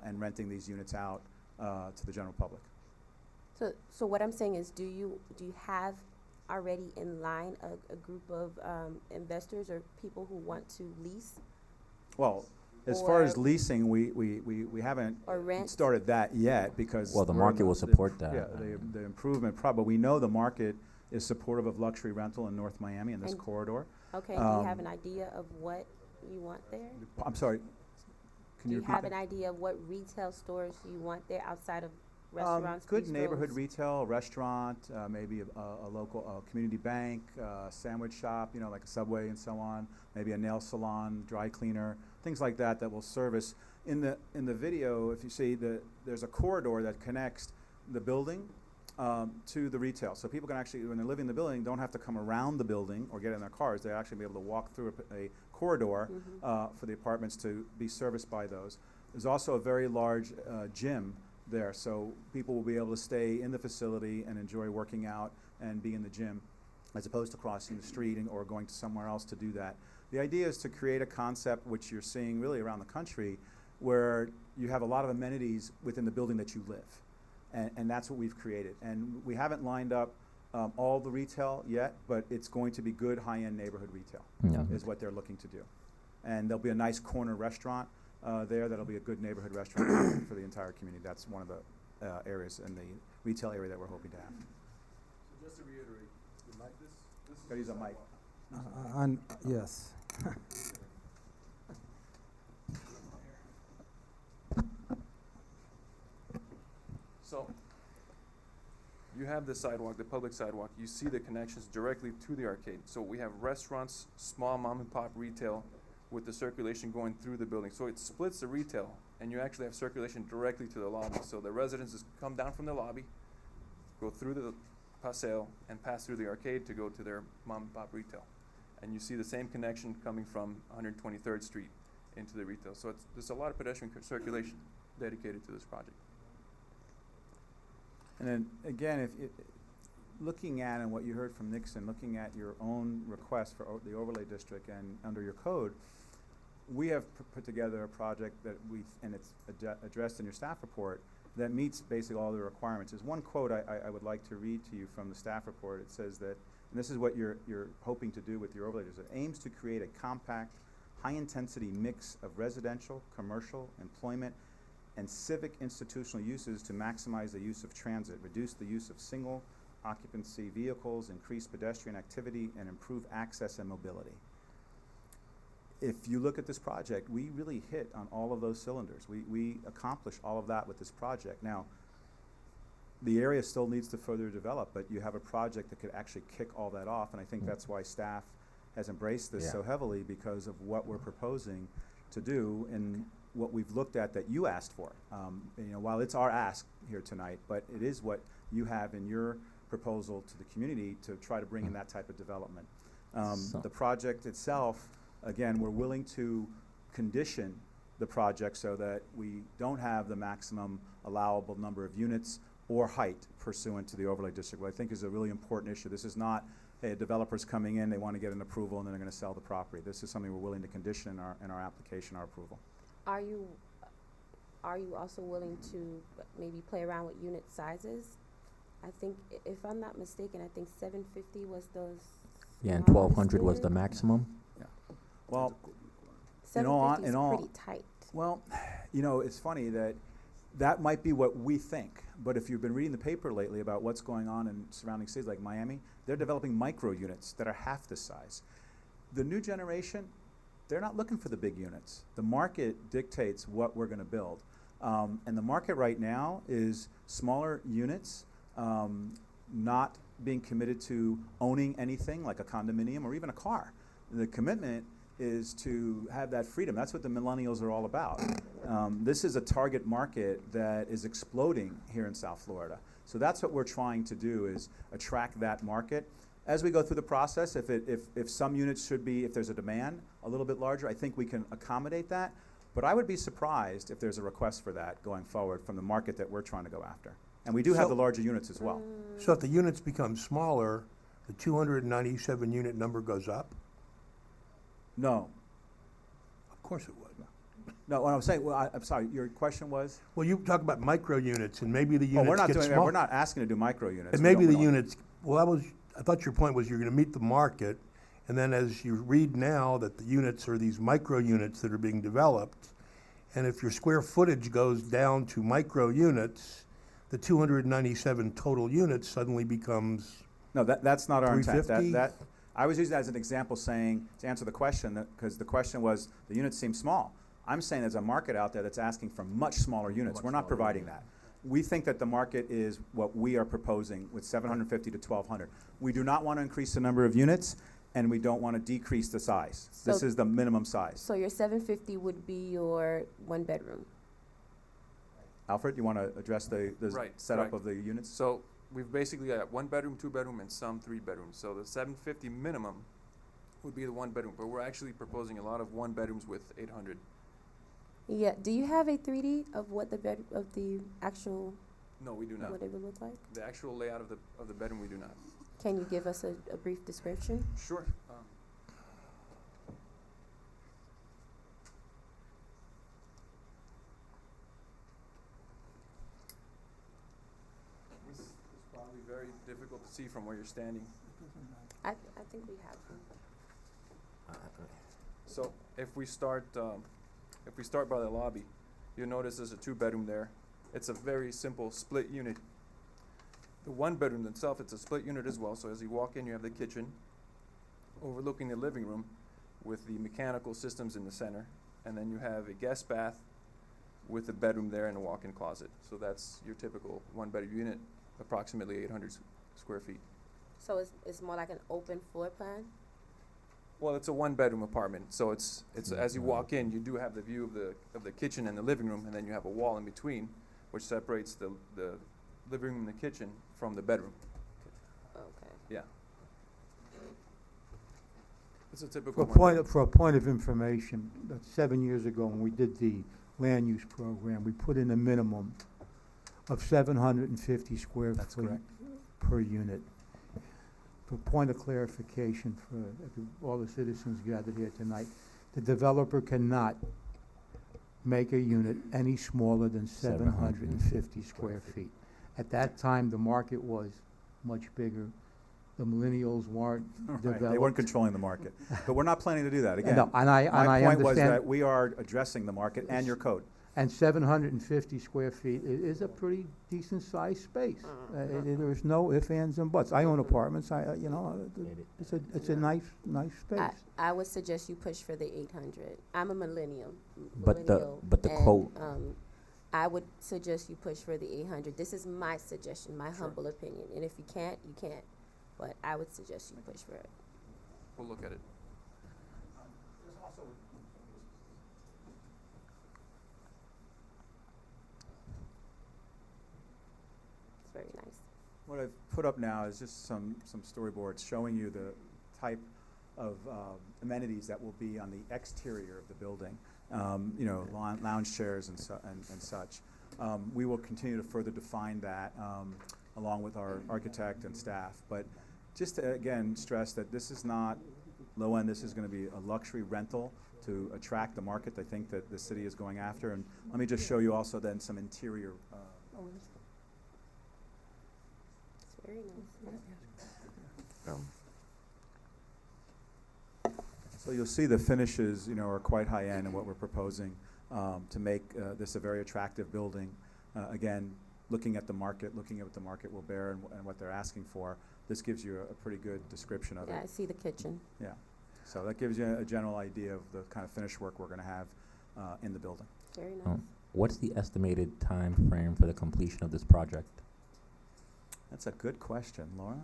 and renting these units out to the general public. So what I'm saying is, do you have already in line a group of investors or people who want to lease Well, as far as Or- leasing, we haven't or rent? started that yet because Well, the we're in market will support that. Yeah, the improvement, but we know the market is supportive of luxury rental in North Miami in this And- corridor. Okay, do you have Um, an idea of what you want there? I'm sorry, can Do you you repeat have that? an idea of what retail stores you want there outside of restaurants, Good neighborhood bistros? retail, a restaurant, maybe a local community bank, sandwich shop, you know, like a Subway and so on, maybe a nail salon, dry cleaner, things like that that will service. In the video, if you see, there's a corridor that connects the building to the retail. So people can actually, when they're living in the building, don't have to come around the building or get in their cars. They actually be able to walk through a corridor Mhm. for the apartments to be serviced by those. There's also a very large gym there, so people will be able to stay in the facility and enjoy working out and be in the gym, as opposed to crossing the street or going to somewhere else to do that. The idea is to create a concept, which you're seeing really around the country, where you have a lot of amenities within the building that you live. And that's what we've created. And we haven't lined up all the retail yet, but it's going to be good high-end neighborhood retail is what they're looking to do. And there'll be a nice corner restaurant there that'll be a good neighborhood restaurant for the entire community. That's one of the areas in the retail area that we're hoping to have. So just to reiterate, the mic, this is Gotta use a mic. Yes. So, you have the sidewalk, the public sidewalk, you see the connections directly to the arcade. So we have restaurants, small mom and pop retail with the circulation going through the building. So it splits the retail and you actually have circulation directly to the lobby. So the residents come down from the lobby, go through the paseo and pass through the arcade to go to their mom and pop retail. And you see the same connection coming from 123rd Street into the retail. So there's a lot of pedestrian circulation dedicated to this project. And then again, looking at and what you heard from Nixon, looking at your own request for the overlay district and under your code, we have put together a project that and it's addressed in your staff report that meets basically all the requirements. There's one quote I would like to read to you from the staff report. It says that, and this is what you're hoping to do with your overlay district, it aims to create a compact, high-intensity mix of residential, commercial, employment, and civic institutional uses to maximize the use of transit, reduce the use of single occupancy vehicles, increase pedestrian activity, and improve access and mobility. If you look at this project, we really hit on all of those cylinders. We accomplish all of that with this project. Now, the area still needs to further develop, but you have a project that could actually kick all that off, and I think that's why staff has embraced this so heavily, because of what we're proposing to do and what we've looked at that you asked for. You know, while it's our ask here tonight, but it is what you have in your proposal to the community to try to bring in that type of development. The project itself, again, we're willing to condition the project so that we don't have the maximum allowable number of units or height pursuant to the overlay district, what I think is a really important issue. This is not, hey, a developer's coming in, they want to get an approval, and then they're going to sell the property. This is something we're willing to condition in our application, our approval. Are you also willing to maybe play around with unit sizes? I think, if I'm not mistaken, I think 750 was the Yeah, and smallest 1,200 was the unit. maximum. Well, 750 is in all- pretty tight. well, you know, it's funny that might be what we think, but if you've been reading the paper lately about what's going on in surrounding cities like Miami, they're developing micro units that are half this size. The new generation, they're not looking for the big units. The market dictates what we're going to build. And the market right now is smaller units, not being committed to owning anything like a condominium or even a car. The commitment is to have that freedom. That's what the millennials are all about. This is a target market that is exploding here in South Florida. So that's what we're trying to do, is attract that market. As we go through the process, if some units should be, if there's a demand a little bit larger, I think we can accommodate that. But I would be surprised if there's a request for that going forward from the market that we're trying to go after. And we do have So- the larger units as well. So if the units become smaller, the 297 unit number goes up? No, Of course it would. no, what I'm saying, well, I'm sorry, your question was? Well, you talk about micro units, and maybe the Oh, units we're not get doing, small. we're not asking to do micro units. And We maybe don't- the we don't- units, well, I thought your point was you're gonna meet the market, and then as you read now that the units are these micro units that are being developed, and if your square footage goes down to micro units, the 297 total units suddenly becomes, No, that's not our intent. 350? I was using that as an example saying, to answer the question, because the question was, the units seem small. I'm saying there's a market out there that's asking for much smaller units. We're not providing that. We think that the market is what we are proposing with 750 to 1,200. We do not want to increase the number of units, and we don't want to decrease the size. This So- is the minimum size. So your 750 would be your one bedroom. Alfred, you want to address the Right, setup correct. of the units? So we've basically got 1 bedroom, 2 bedroom, and some 3 bedrooms. So the 750 minimum would be the 1 bedroom, but we're actually proposing a lot of 1 bedrooms with 800 Yeah, do you have a 3D of what the actual, No, we do not. what it would look like? The actual layout of the bedroom, we do not. Can you give us a brief description? Sure. This is probably very difficult to see from where you're standing. I think we have one. So if we start by the lobby, you'll notice there's a 2-bedroom there. It's a very simple split unit. The 1-bedroom itself, it's a split unit as well. So as you walk in, you have the kitchen overlooking the living room with the mechanical systems in the center. And then you have a guest bath with a bedroom there and a walk-in closet. So that's your typical 1-bedroom unit, approximately 800 square feet. So it's more like an open floor plan? Well, it's a 1-bedroom apartment, so it's as you walk in, you do have the view of the kitchen and the living room, and then you have a wall in between, which separates the living room and the kitchen from the bedroom. Okay. Yeah. It's a For typical a one. for a point of information, about 7 years ago, when we did the land use program, we put in a minimum of 750 square That's feet correct. per unit. For point of clarification for all the citizens gathered here tonight, the developer cannot make a unit any smaller than 750 square feet. At that time, the market was much bigger. The millennials weren't Right, developed. they weren't controlling the market. But we're not planning to do that, again. No, and I My point was understand. that we are addressing the market and your code. And 750 square feet is a pretty decent-sized space. There's no ifs, ands, and buts. I own apartments, it's a nice space. I would suggest you push for the 800. I'm a millennial. But the and, quote. I would suggest you push for the 800. This is my suggestion, my humble opinion. And if you can't, you can't. But I would suggest you push for it. We'll look at it. It's very nice. What I've put up now is just some storyboards showing you the type of amenities that will be on the exterior of the building. Lounge chairs and such. We will continue to further define that along with our architect and staff. But just to, again, stress that this is not low end, this is going to be a luxury rental to attract the market I think that the city is going after. And let me just show you also then some interior. It's very nice. So you'll see the finishes, are quite high end in what we're proposing to make this a very attractive building. Again, looking at the market, looking at what the market will bear and what they're asking for, this gives you a pretty good description of Yeah, it. I see the kitchen. Yeah. So that gives you a general idea of the kind of finish work we're going to have in the building. Very nice. What's the estimated time frame for the completion of this project? That's a good question, Laura.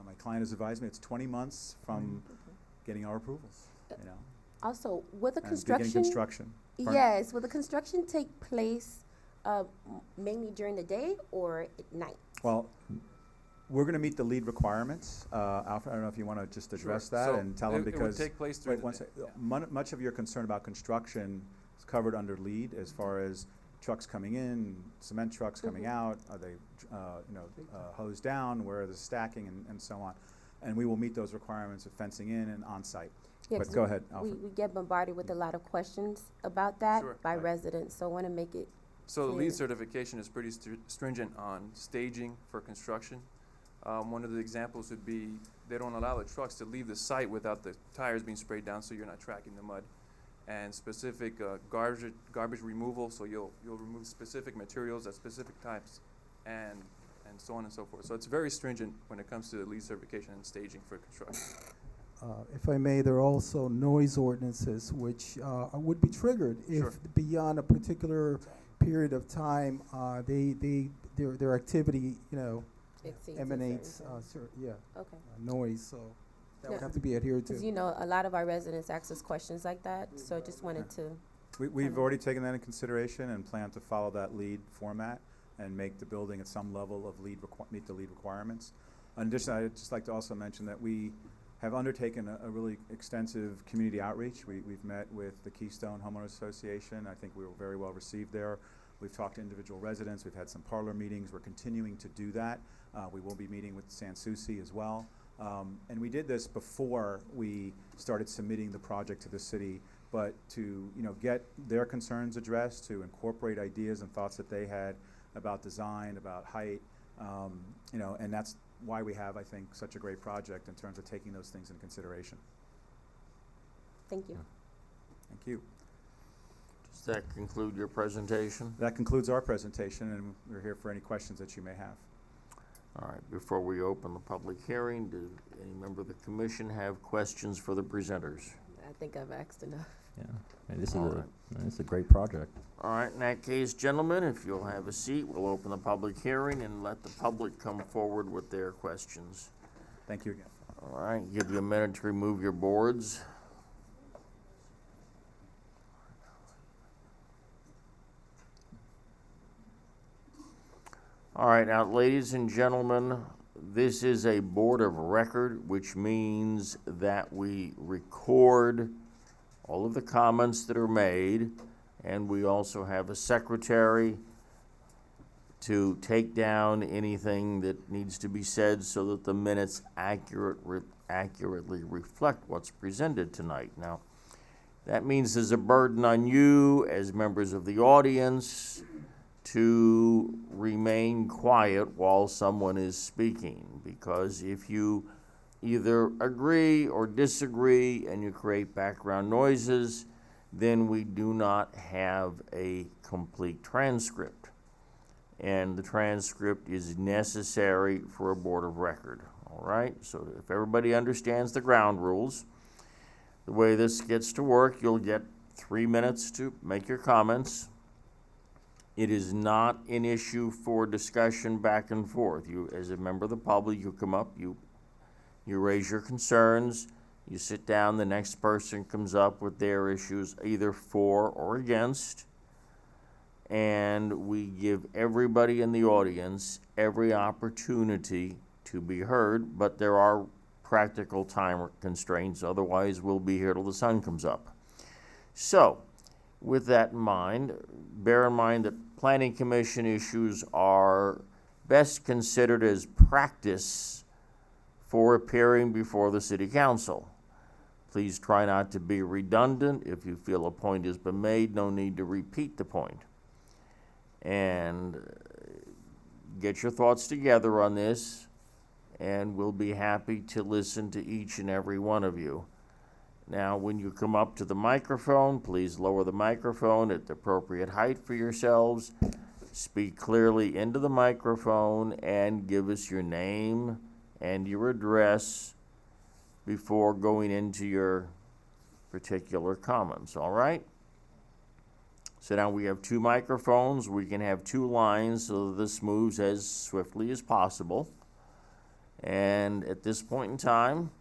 My client has advised me it's 20 months from getting our approvals, Also, will the and beginning construction? construction. Pardon? Yes. Will the construction take place mainly during the day or at night? Well, we're going to meet the lead requirements. Alfred, I don't know if you want to just address Sure. that So and tell them it would because. take place during Wait, the one day. sec. Yeah. Much of your concern about construction is covered under lead as far as trucks coming in, cement trucks coming out, are they, hosed down, where are the stacking and so on. And we will meet those requirements of fencing in and on-site. Yeah, But 'cause go ahead, Alfred. we get bombarded with a lot of questions about that Sure, by right. residents, so I want to make it So the clear. LEED certification is pretty stringent on staging for construction. One of the examples would be they don't allow the trucks to leave the site without the tires being sprayed down, so you're not tracking the mud. And specific garbage removal, so you'll remove specific materials at specific times, and so on and so forth. So it's very stringent when it comes to the LEED certification and staging for construction. If I may, there are also noise ordinances which would be triggered Sure. if beyond a particular period of time their activity exceeds a emanates certain time. Okay. noise. So that would Yeah. have to be adhered to. Because a lot of our residents ask us questions like that, so I just wanted to. We've already taken that in consideration and plan to follow that LEED format and make the building at some level of meet the LEED requirements. In addition, I'd just like to also mention that we have undertaken a really extensive community outreach. We've met with the Keystone Homeowners Association. I think we were very well received there. We've talked to individual residents. We've had some parlor meetings. We're continuing to do that. We will be meeting with Sans Souci as well. And we did this before we started submitting the project to the city, but to get their concerns addressed, to incorporate ideas and thoughts that they had about design, about height, and that's why we have, I think, such a great project in terms of taking those things into consideration. Thank you. Thank you. Does that conclude your presentation? That concludes our presentation, and we're here for any questions that you may have. All right, before we open the public hearing, do any member of the commission have questions for the presenters? I think I've asked enough. Yeah, and this All is a great project. All right, in that case, gentlemen, if you'll have a seat, we'll open the public hearing and let the public come forward with their questions. Thank you again. All right, give you a minute to remove your boards. All right, now, ladies and gentlemen, this is a board of record, which means that we record all of the comments that are made, and we also have a secretary to take down anything that needs to be said so that the minutes accurately reflect what's presented tonight. Now, that means there's a burden on you as members of the audience to remain quiet while someone is speaking, because if you either agree or disagree and you create background noises, then we do not have a complete transcript. And the transcript is necessary for a board of record, all right? So if everybody understands the ground rules, the way this gets to work, you'll get 3 minutes to make your comments. It is not an issue for discussion back and forth. You, as a member of the public, you come up, you raise your concerns, you sit down, the next person comes up with their issues, either for or against, and we give everybody in the audience every opportunity to be heard, but there are practical time constraints, otherwise we'll be here till the sun comes up. So, with that in mind, bear in mind that Planning Commission issues are best considered as practice for appearing before the City Council. Please try not to be redundant. If you feel a point has been made, no need to repeat the point. And get your thoughts together on this, and we'll be happy to listen to each and every one of you. Now, when you come up to the microphone, please lower the microphone at the appropriate height for yourselves. Speak clearly into the microphone and give us your name and your address before going into your particular comments, all right? So now we have 2 microphones. We can have 2 lines so that this moves as swiftly as possible. And at this point in time,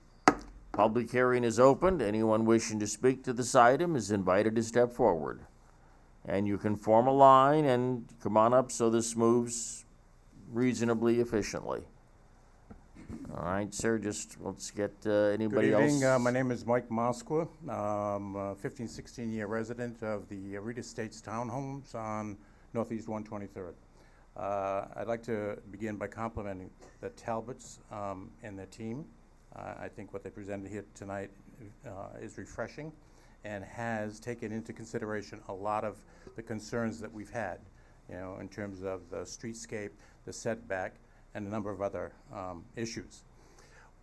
public hearing is opened. Anyone wishing to speak to this item is invited to step forward. And you can form a line and come on up so this moves reasonably efficiently. All right, sir, just let's get anybody else. Good evening. My name is Mike Moskwa. I'm a 15, 16-year resident of the Reed Estates Townhomes on Northeast 123rd. I'd like to begin by complimenting the Talbots and their team. I think what they presented here tonight is refreshing and has taken into consideration a lot of the concerns that we've had, in terms of the streetscape, the setback, and a number of other issues.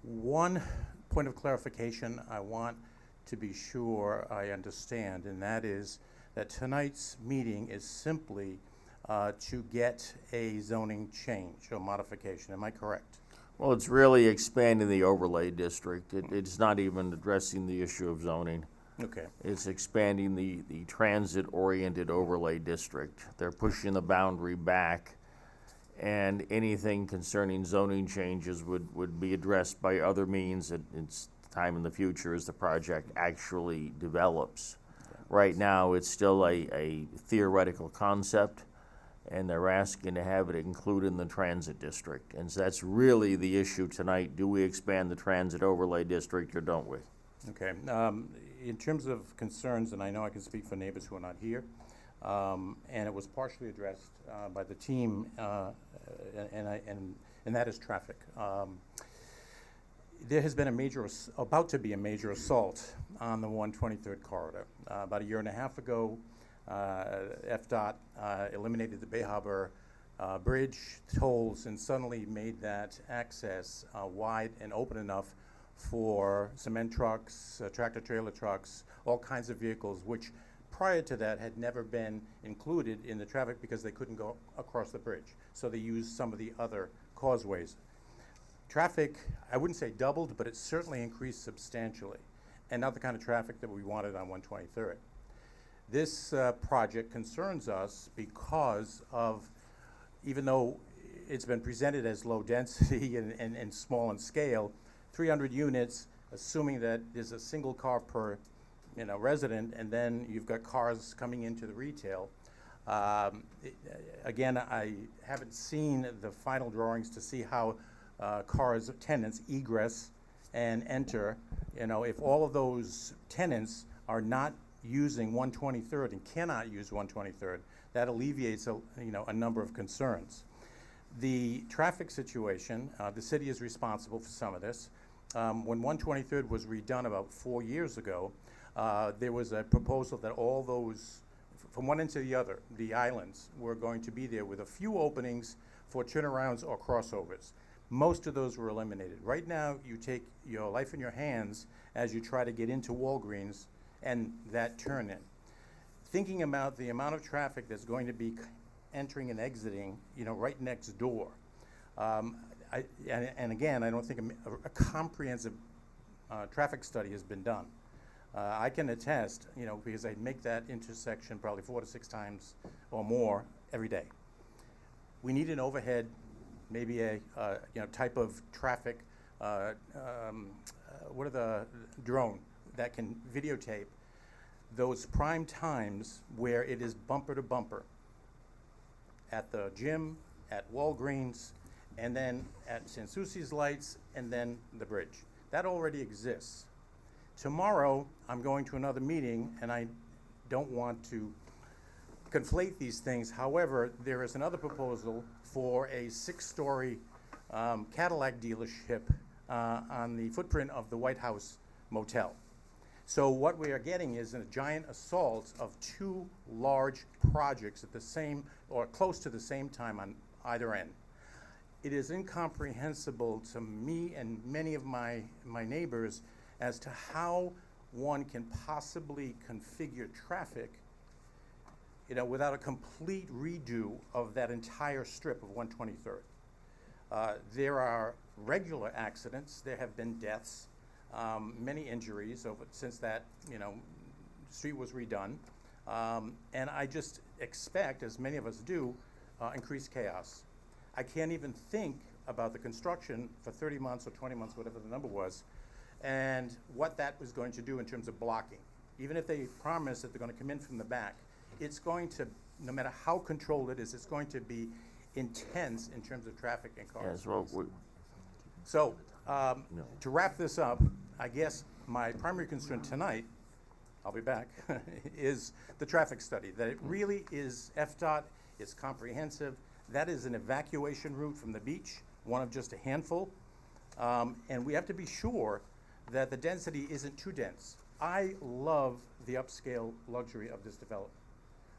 One point of clarification I want to be sure I understand, and that is that tonight's meeting is simply to get a zoning change or modification. Am I correct? Well, it's really expanding the overlay district. It's not even addressing the issue of zoning. Okay. It's expanding the transit-oriented overlay district. They're pushing the boundary back, and anything concerning zoning changes would be addressed by other means at its time in the future as the project actually develops. Right now, it's still a theoretical concept, and they're asking to have it included in the transit district. And so that's really the issue tonight. Do we expand the transit overlay district or don't we? Okay. In terms of concerns, and I know I can speak for neighbors who are not here, and it was partially addressed by the team, and that is traffic. There has been about to be a major assault on the 123rd corridor. About a year and a half ago, FDOT eliminated the Bay Harbor Bridge tolls and suddenly made that access wide and open enough for cement trucks, tractor trailer trucks, all kinds of vehicles, which prior to that had never been included in the traffic because they couldn't go across the bridge. So they used some of the other causeways. Traffic, I wouldn't say doubled, but it certainly increased substantially, and not the kind of traffic that we wanted on 123rd. This project concerns us because of, even though it's been presented as low density and small in scale, 300 units, assuming that there's a single car per resident, and then you've got cars coming into the retail. Again, I haven't seen the final drawings to see how cars, tenants, egress and enter. If all of those tenants are not using 123rd and cannot use 123rd, that alleviates a number of concerns. The traffic situation, the city is responsible for some of this. When 123rd was redone about 4 years ago, there was a proposal that all those, from one end to the other, the islands were going to be there with a few openings for turnarounds or crossovers. Most of those were eliminated. Right now, you take your life in your hands as you try to get into Walgreens and that turn-in. Thinking about the amount of traffic that's going to be entering and exiting, right next door. And again, I don't think a comprehensive traffic study has been done. I can attest, because I make that intersection probably 4 to 6 times or more every day. We need an overhead, maybe a type of traffic, what are the drone that can videotape those prime times where it is bumper to bumper at the gym, at Walgreens, and then at Sanssouci's lights, and then the bridge. That already exists. Tomorrow, I'm going to another meeting, and I don't want to conflate these things. However, there is another proposal for a 6-story Cadillac dealership on the footprint of the White House Motel. So what we are getting is a giant assault of 2 large projects at the same, or close to the same time on either end. It is incomprehensible to me and many of my neighbors as to how one can possibly configure traffic without a complete redo of that entire strip of 123rd. There are regular accidents. There have been deaths, many injuries since that street was redone. And I just expect, as many of us do, increased chaos. I can't even think about the construction for 30 months or 20 months, whatever the number was, and what that was going to do in terms of blocking. Even if they promise that they're going to come in from the back, it's going to, no matter how controlled it is, it's going to be intense in terms of traffic and cars. Yes, So, to wrap this up, I guess my primary concern tonight, I'll be back, is the traffic study. That it really is FDOT, it's comprehensive. That is an evacuation route from the beach, one of just a handful. And we have to be sure that the density isn't too dense. I love the upscale luxury of this development.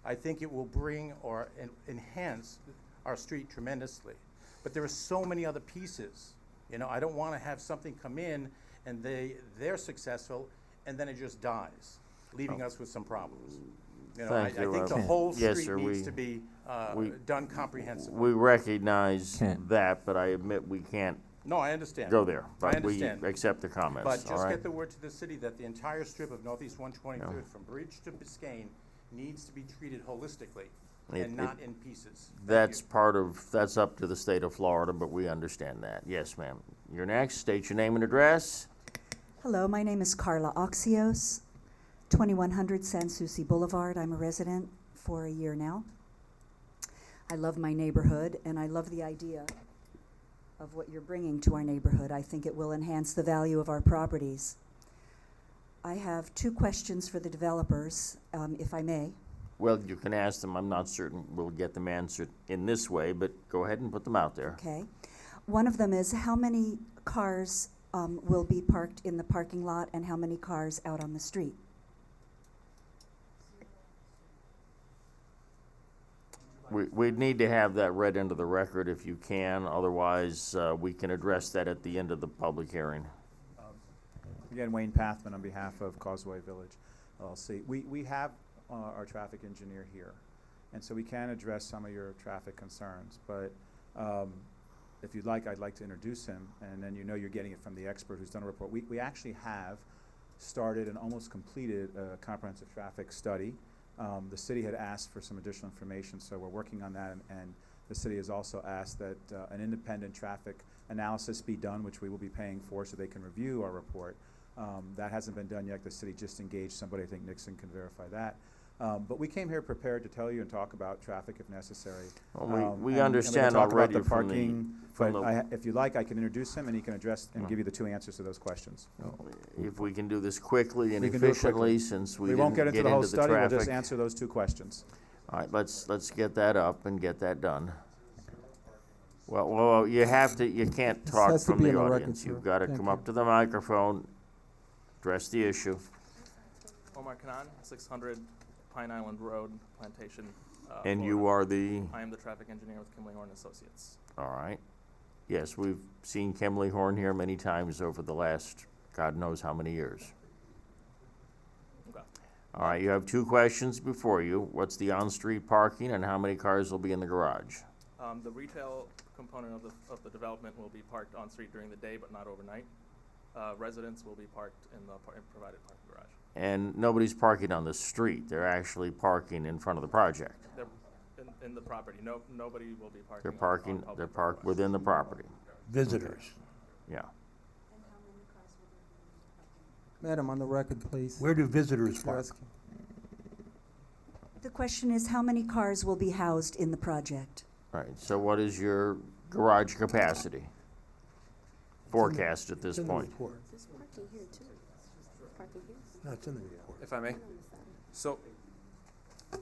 I think it will bring or enhance our street tremendously. But there are so many other pieces. I don't want to have something come in and they're successful and then it just dies, leaving us with some problems. I think the whole street needs to be done comprehensively. We recognize that, but I admit we can't No, I understand. go there. But I understand. we accept the comments, But all just right? get the word to the city that the entire strip of Northeast 123rd from Bridge to Biscayne needs to be treated holistically and not in pieces. That's up to the state of Florida, but we understand that. Yes, ma'am. You're next. State your name and address. Hello, my name is Carla Oxios, 2100 Sanssouci Boulevard. I'm a resident for a year now. I love my neighborhood, and I love the idea of what you're bringing to our neighborhood. I think it will enhance the value of our properties. I have 2 questions for the developers, if I may. Well, you can ask them. I'm not certain we'll get them answered in this way, but go ahead and put them out there. Okay. One of them is how many cars will be parked in the parking lot and how many cars out on the street? We'd need to have that read into the record if you can, otherwise we can address that at the end of the public hearing. Again, Wayne Pathman on behalf of Causeway Village LLC. We have our traffic engineer here, and so we can address some of your traffic concerns, but if you'd like, I'd like to introduce him, and then you know you're getting it from the expert who's done a report. We actually have started and almost completed a comprehensive traffic study. The city had asked for some additional information, so we're working on that, and the city has also asked that an independent traffic analysis be done, which we will be paying for so they can review our report. That hasn't been done yet. The city just engaged somebody. I think Nixon can verify that. But we came here prepared to tell you and talk about traffic if necessary. Well, we and understand talk already about the from the- parking, from but the- if you like, I can introduce him and he can address and give you the 2 answers to those questions. If we can do this quickly and We can do it efficiently, quickly. since we We won't get didn't into the whole the study, we'll just traffic. answer those 2 questions. All right, let's get that up and get that done. Well, you can't talk has to from be the in the record, audience. sir. You've got to Thank come you. up to the microphone, address the issue. Omar Kanan, 600 Pine Island Road, Plantation. And Florida. you are the? I am the traffic engineer with Kimley Horn Associates. All right. Yes, we've seen Kimley Horn here many times over the last God knows how many years. Okay. All right, you have 2 questions before you. What's the on-street parking and how many cars will be in the garage? The retail component of the development will be parked on street during the day, but not overnight. Residents will be parked in the provided parking garage. And nobody's parking on the street. They're actually parking in front of the project. They're in the property. Nobody will be parking. They're on parking, public they're parked roadways. within the property. Visitors. Yeah. Madam, on the record, please. Where do visitors You're park? asking. The question is how many cars will be housed in the project? Right, so what is your garage capacity? Forecast at this It's in the point. report. There's parking here too. Parking here. No, it's in the report. If I may. So,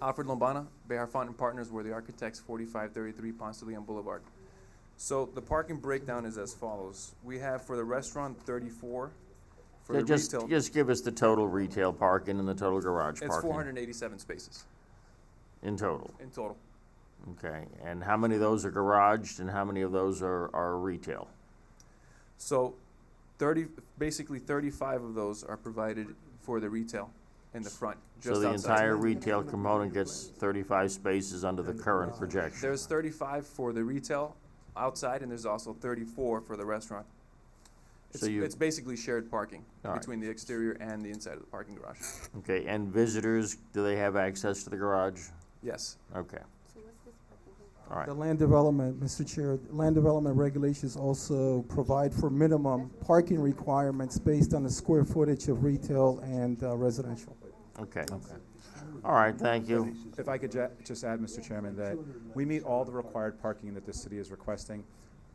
Alfred Lombana, Behar Fonten Partners, we're the architects, 4533 Ponce de Leon Boulevard. So the parking breakdown is as follows. We have for the restaurant 34, for the retail, Just give us the total retail parking and the total garage it's parking 487 spaces in total. in total. Okay, and how many of those are garaged and how many of those are retail? So basically 35 of those are provided for the retail in the front, So just the outside. entire retail component gets 35 spaces under the current projection. There's 35 for the retail outside, and there's also 34 for the restaurant. So you- It's basically shared parking All right. between the exterior and the inside of the parking garage. Okay, and visitors, do they have access to the garage? Yes. Okay, So what's this parking here? all right. The land development, Mr. Chair, land development regulations also provide for minimum parking requirements based on the square footage of retail and residential. Okay. All right, thank you. If I could just add, Mr. Chairman, that we meet all the required parking that the city is requesting,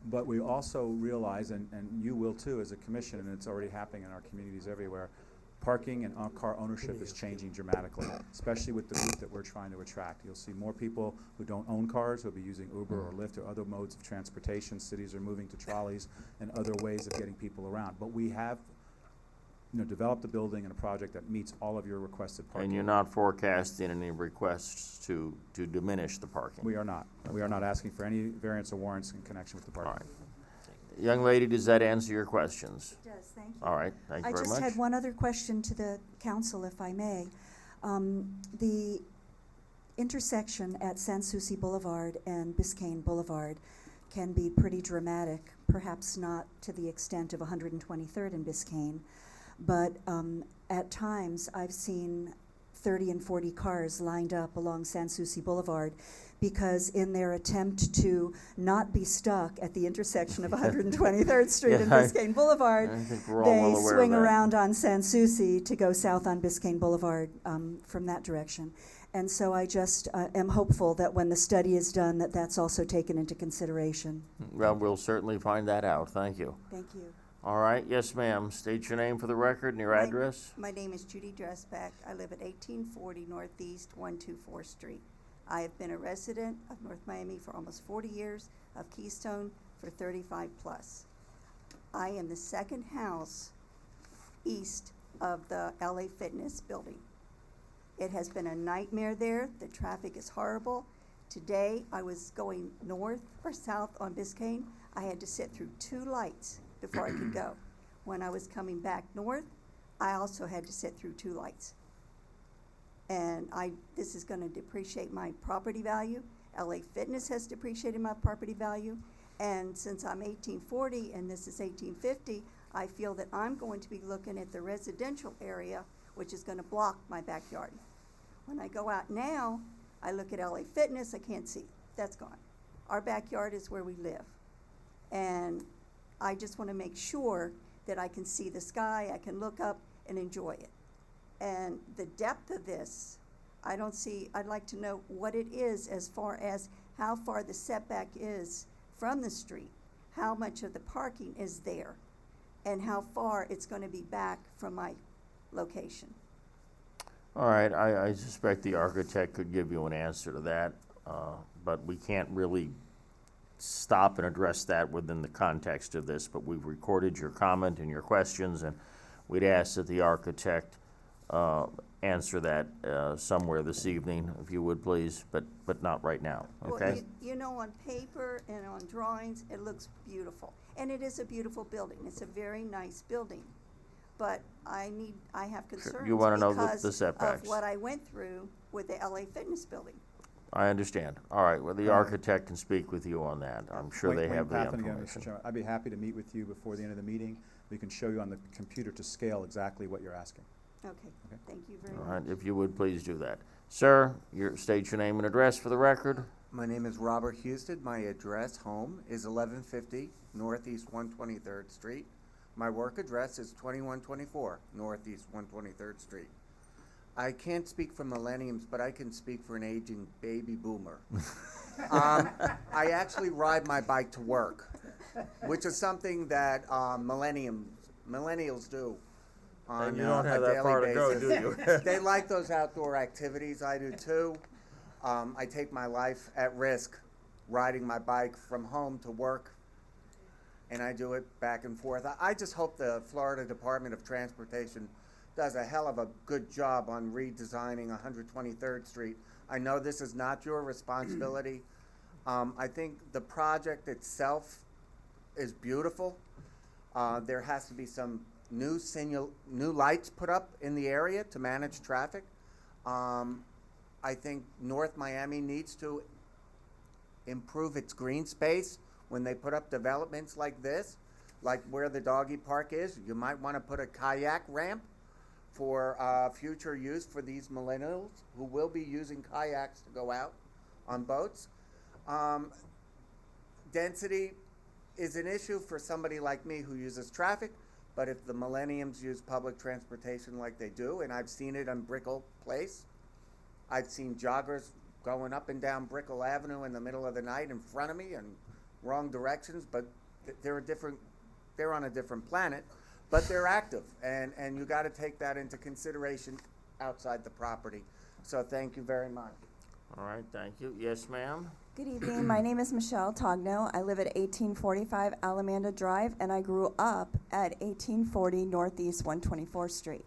but we also realize, and you will too as a commission, and it's already happening in our communities everywhere, parking and car ownership is changing dramatically, especially with the group that we're trying to attract. You'll see more people who don't own cars, who'll be using Uber or Lyft or other modes of transportation. Cities are moving to trolleys and other ways of getting people around. But we have developed a building and a project that meets all of your requested parking. And you're not forecasting any requests to diminish the parking? We are not. We are not asking for any variance or warrants in connection with the parking. All right. Young lady, does that answer your questions? It does, thank you. All right, thank you I very just much. had one other question to the council, if I may. The intersection at Sans Souci Boulevard and Biscayne Boulevard can be pretty dramatic, perhaps not to the extent of 123rd and Biscayne, but at times I've seen 30 and 40 cars lined up along Sans Souci Boulevard, because in their attempt to not be stuck at the intersection of 123rd Street and Biscayne Boulevard, I think we're all they well aware swing of that. around on Sans Souci to go south on Biscayne Boulevard from that direction. And so I just am hopeful that when the study is done, that that's also taken into consideration. Well, we'll certainly find that out. Thank you. Thank you. All right, yes, ma'am. State your name for the record and your address. My name is Judy Dressback. I live at 1840 Northeast 124th Street. I have been a resident of North Miami for almost 40 years, of Keystone for 35 plus. I am the second house east of the LA Fitness building. It has been a nightmare there. The traffic is horrible. Today, I was going north or south on Biscayne. I had to sit through 2 lights before I could go. When I was coming back north, I also had to sit through 2 lights. And this is gonna depreciate my property value. LA Fitness has depreciated my property value. And since I'm 1840 and this is 1850, I feel that I'm going to be looking at the residential area, which is gonna block my backyard. When I go out now, I look at LA Fitness, I can't see, that's gone. Our backyard is where we live. And I just wanna make sure that I can see the sky, I can look up and enjoy it. And the depth of this, I'd like to know what it is as far as how far the setback is from the street, how much of the parking is there, and how far it's gonna be back from my location. All right, I suspect the architect could give you an answer to that, but we can't really stop and address that within the context of this, but we've recorded your comment and your questions, and we'd ask that the architect answer that somewhere this evening, if you would please, but not right now, okay? Well, you know, on paper and on drawings, it looks beautiful. And it is a beautiful building. It's a very nice building. But I have concerns You wanna know the because setbacks. of what I went through with the LA Fitness building. I understand. All right, well, the architect can speak with you on that. I'm sure they have the Wayne Pathman again, Mr. information. Chairman. I'd be happy to meet with you before the end of the meeting. We can show you on the computer to scale exactly what you're asking. Okay, thank you very All much. right, if you would please do that. Sir, state your name and address for the record. My name is Robert Houston. My address, home, is 1150 Northeast 123rd Street. My work address is 2124 Northeast 123rd Street. I can't speak for millenniums, but I can speak for an aging baby boomer. I actually ride my bike to work, which is something that millennials do on And you don't have a that daily far to go, basis. do you? They like those outdoor activities. I do too. I take my life at risk riding my bike from home to work, and I do it back and forth. I just hope the Florida Department of Transportation does a hell of a good job on redesigning 123rd Street. I know this is not your responsibility. I think the project itself is beautiful. There has to be some new lights put up in the area to manage traffic. I think North Miami needs to improve its green space when they put up developments like this, like where the doggy park is. You might want to put a kayak ramp for future use for these millennials who will be using kayaks to go out on boats. Density is an issue for somebody like me who uses traffic, but if the millenniums use public transportation like they do, and I've seen it on Brickell Place, I've seen joggers going up and down Brickell Avenue in the middle of the night in front of me in wrong directions, but they're on a different planet, but they're active, and you got to take that into consideration outside the property. So thank you very much. All right, thank you. Yes, ma'am? Good evening. My name is Michelle Togno. I live at 1845 Alamanda Drive, and I grew up at 1840 Northeast 124th Street.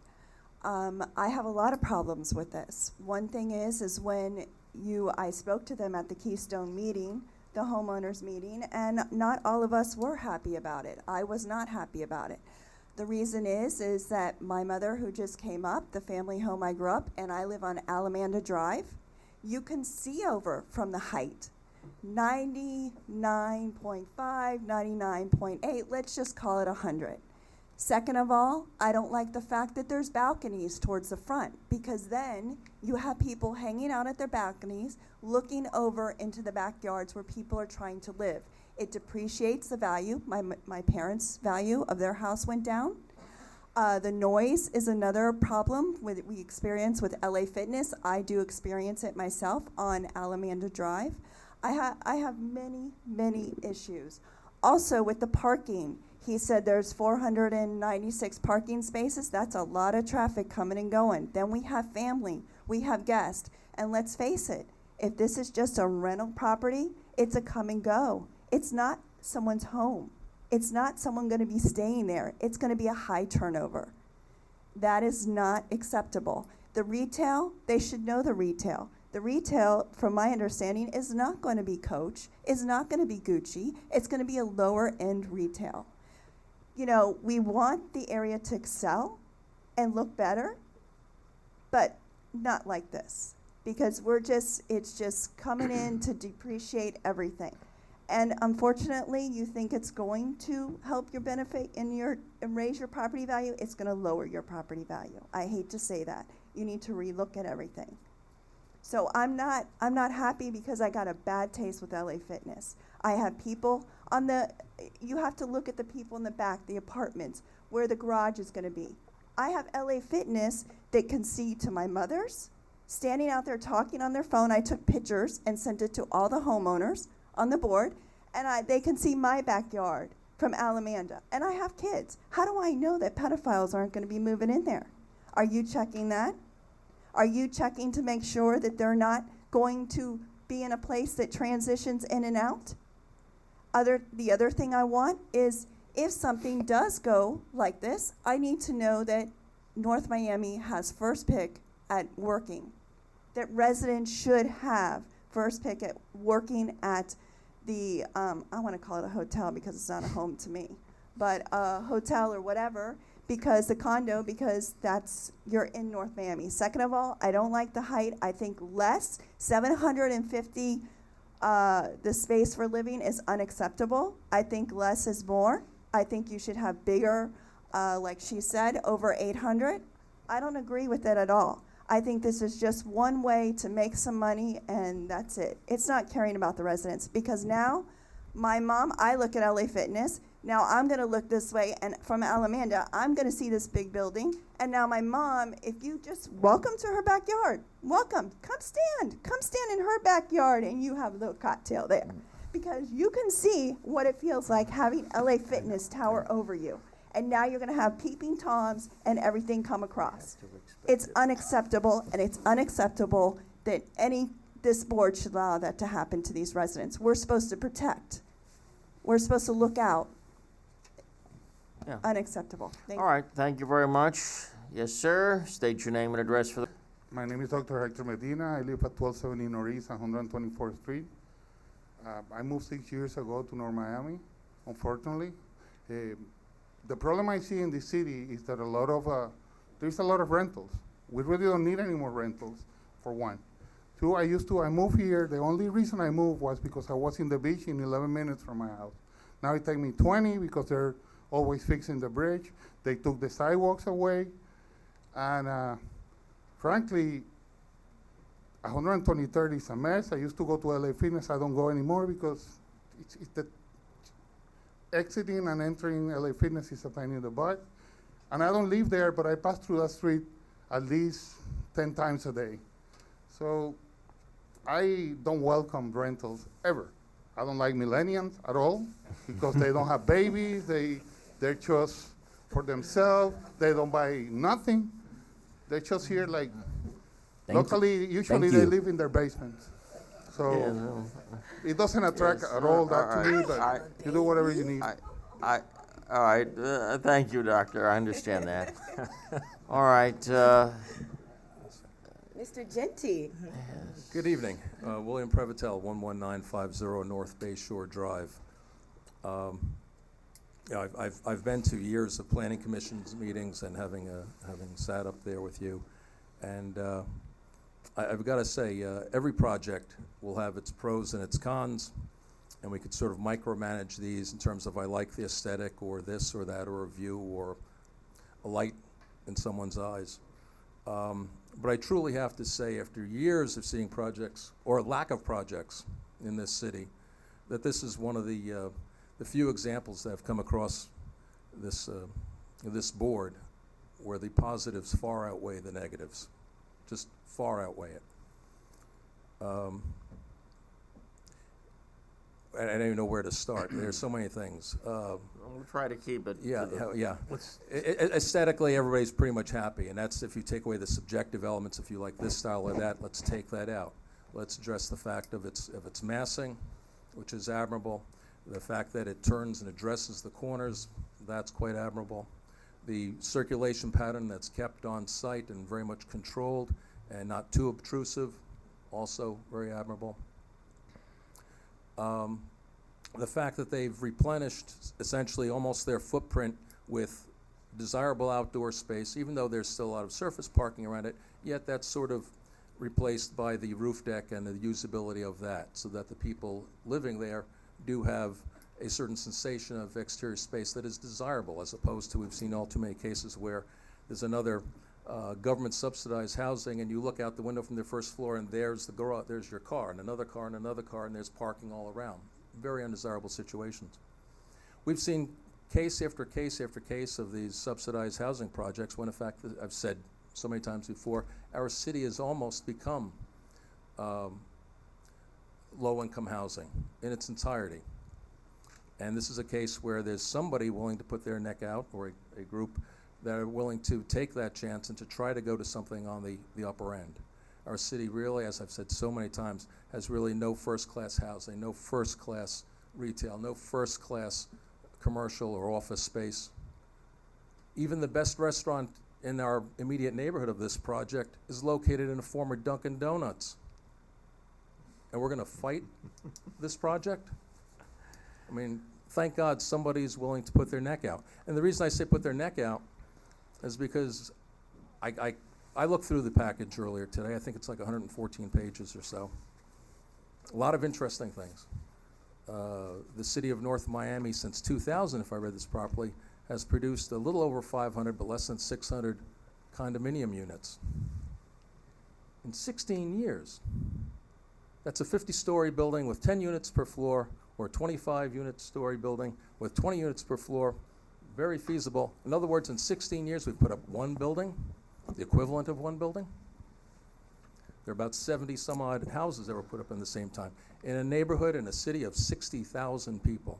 I have a lot of problems with this. One thing is when I spoke to them at the Keystone meeting, the homeowners meeting, and not all of us were happy about it. I was not happy about it. The reason is that my mother, who just came up, the family home I grew up, and I live on Alamanda Drive, you can see over from the height. 99.5, 99.8, let's just call it 100. Second of all, I don't like the fact that there's balconies towards the front, because then you have people hanging out at their balconies, looking over into the backyards where people are trying to live. It depreciates the value. My parents' value of their house went down. The noise is another problem we experience with LA Fitness. I do experience it myself on Alamanda Drive. I have many, many issues. Also with the parking, he said there's 496 parking spaces. That's a lot of traffic coming and going. Then we have family, we have guests. And let's face it, if this is just a rental property, it's a come and go. It's not someone's home. It's not someone going to be staying there. It's going to be a high turnover. That is not acceptable. The retail, they should know the retail. The retail, from my understanding, is not going to be Coach, is not going to be Gucci. It's going to be a lower end retail. You know, we want the area to excel and look better, but not like this, because it's just coming in to depreciate everything. And unfortunately, you think it's going to help your benefit and raise your property value. It's going to lower your property value. I hate to say that. You need to relook at everything. So I'm not happy because I got a bad taste with LA Fitness. I have people you have to look at the people in the back, the apartments, where the garage is going to be. I have LA Fitness that can see to my mother's, standing out there talking on their phone. I took pictures and sent it to all the homeowners on the board, and they can see my backyard from Alamanda. And I have kids. How do I know that pedophiles aren't going to be moving in there? Are you checking that? Are you checking to make sure that they're not going to be in a place that transitions in and out? The other thing I want is, if something does go like this, I need to know that North Miami has first pick at working, that residents should have first pick at working at the, I want to call it a hotel because it's not a home to me, but a hotel or whatever, because the condo, because you're in North Miami. Second of all, I don't like the height. I think less, 750, the space for living is unacceptable. I think less is more. I think you should have bigger, like she said, over 800. I don't agree with that at all. I think this is just one way to make some money, and that's it. It's not caring about the residents, because now my mom, I look at LA Fitness, now I'm going to look this way, and from Alamanda, I'm going to see this big building, and now my mom, if you just welcome to her backyard, welcome, come stand in her backyard, and you have a little cocktail there, because you can see what it feels like having LA Fitness tower over you. And now you're going to have peeping Toms and everything come across. It's unacceptable, and it's unacceptable that this board should allow that to happen to these residents. We're supposed to protect. We're supposed to look out. Yeah. Unacceptable. All right, thank you very much. Yes, sir. State your name and address for the... My name is Dr. Hector Medina. I live at 1270 Northeast, 124th Street. I moved 6 years ago to North Miami, unfortunately. The problem I see in this city is that there's a lot of rentals. We really don't need any more rentals, for one. Two, I moved here, the only reason I moved was because I was in the beach in 11 minutes from my house. Now it takes me 20 because they're always fixing the bridge. They took the sidewalks away. And frankly, 123rd is a mess. I used to go to LA Fitness. I don't go anymore because it's the exiting and entering LA Fitness is a pain in the butt. And I don't live there, but I pass through that street at least 10 times a day. So I don't welcome rentals ever. I don't like millennials at all because they don't have babies. They're just for themselves. They don't buy nothing. They're just here like locally. Usually they live in their basements. So it doesn't attract at all that to me, but you do whatever you need. All right, thank you, doctor. I understand that. All right. Mr. Genti. Good evening. William Prevotel, 11950 North Bay Shore Drive. I've been to years of planning commissions meetings and having sat up there with you, and I've got to say, every project will have its pros and its cons, and we could sort of micromanage these in terms of I like the aesthetic or this or that or a view or a light in someone's eyes. But I truly have to say, after years of seeing projects, or lack of projects in this city, that this is one of the few examples that have come across this board where the positives far outweigh the negatives, just far outweigh it. I don't even know where to start. There's so many things. We'll try to keep it. Yeah, to the yeah. Aesthetically, everybody's pretty much happy, and that's if you take away the subjective elements. If you like this style or that, let's take that out. Let's address the fact of its massing, which is admirable. The fact that it turns and addresses the corners, that's quite admirable. The circulation pattern that's kept on site and very much controlled and not too obtrusive, also very admirable. The fact that they've replenished essentially almost their footprint with desirable outdoor space, even though there's still a lot of surface parking around it, yet that's sort of replaced by the roof deck and the usability of that, so that the people living there do have a certain sensation of exterior space that is desirable, as opposed to, we've seen all too many cases where there's another government subsidized housing and you look out the window from the first floor and there's the garage, there's your car and another car and another car and there's parking all around. Very undesirable situations. We've seen case after case after case of these subsidized housing projects when in fact, I've said so many times before, our city has almost become low-income housing in its entirety. And this is a case where there's somebody willing to put their neck out, or a group that are willing to take that chance and to try to go to something on the upper end. Our city really, as I've said so many times, has really no first-class housing, no first-class retail, no first-class commercial or office space. Even the best restaurant in our immediate neighborhood of this project is located in a former Dunkin' Donuts. And we're gonna fight this project? I mean, thank God somebody's willing to put their neck out. And the reason I say put their neck out is because I looked through the package earlier today. I think it's like 114 pages or so. A lot of interesting things. The city of North Miami, since 2000, if I read this properly, has produced a little over 500, but less than 600 condominium units. In 16 years. That's a 50-story building with 10 units per floor, or a 25-unit-story building with 20 units per floor. Very feasible. In other words, in 16 years, we've put up one building, the equivalent of one building. There are about 70 some odd houses that were put up in the same time in a neighborhood in a city of 60,000 people.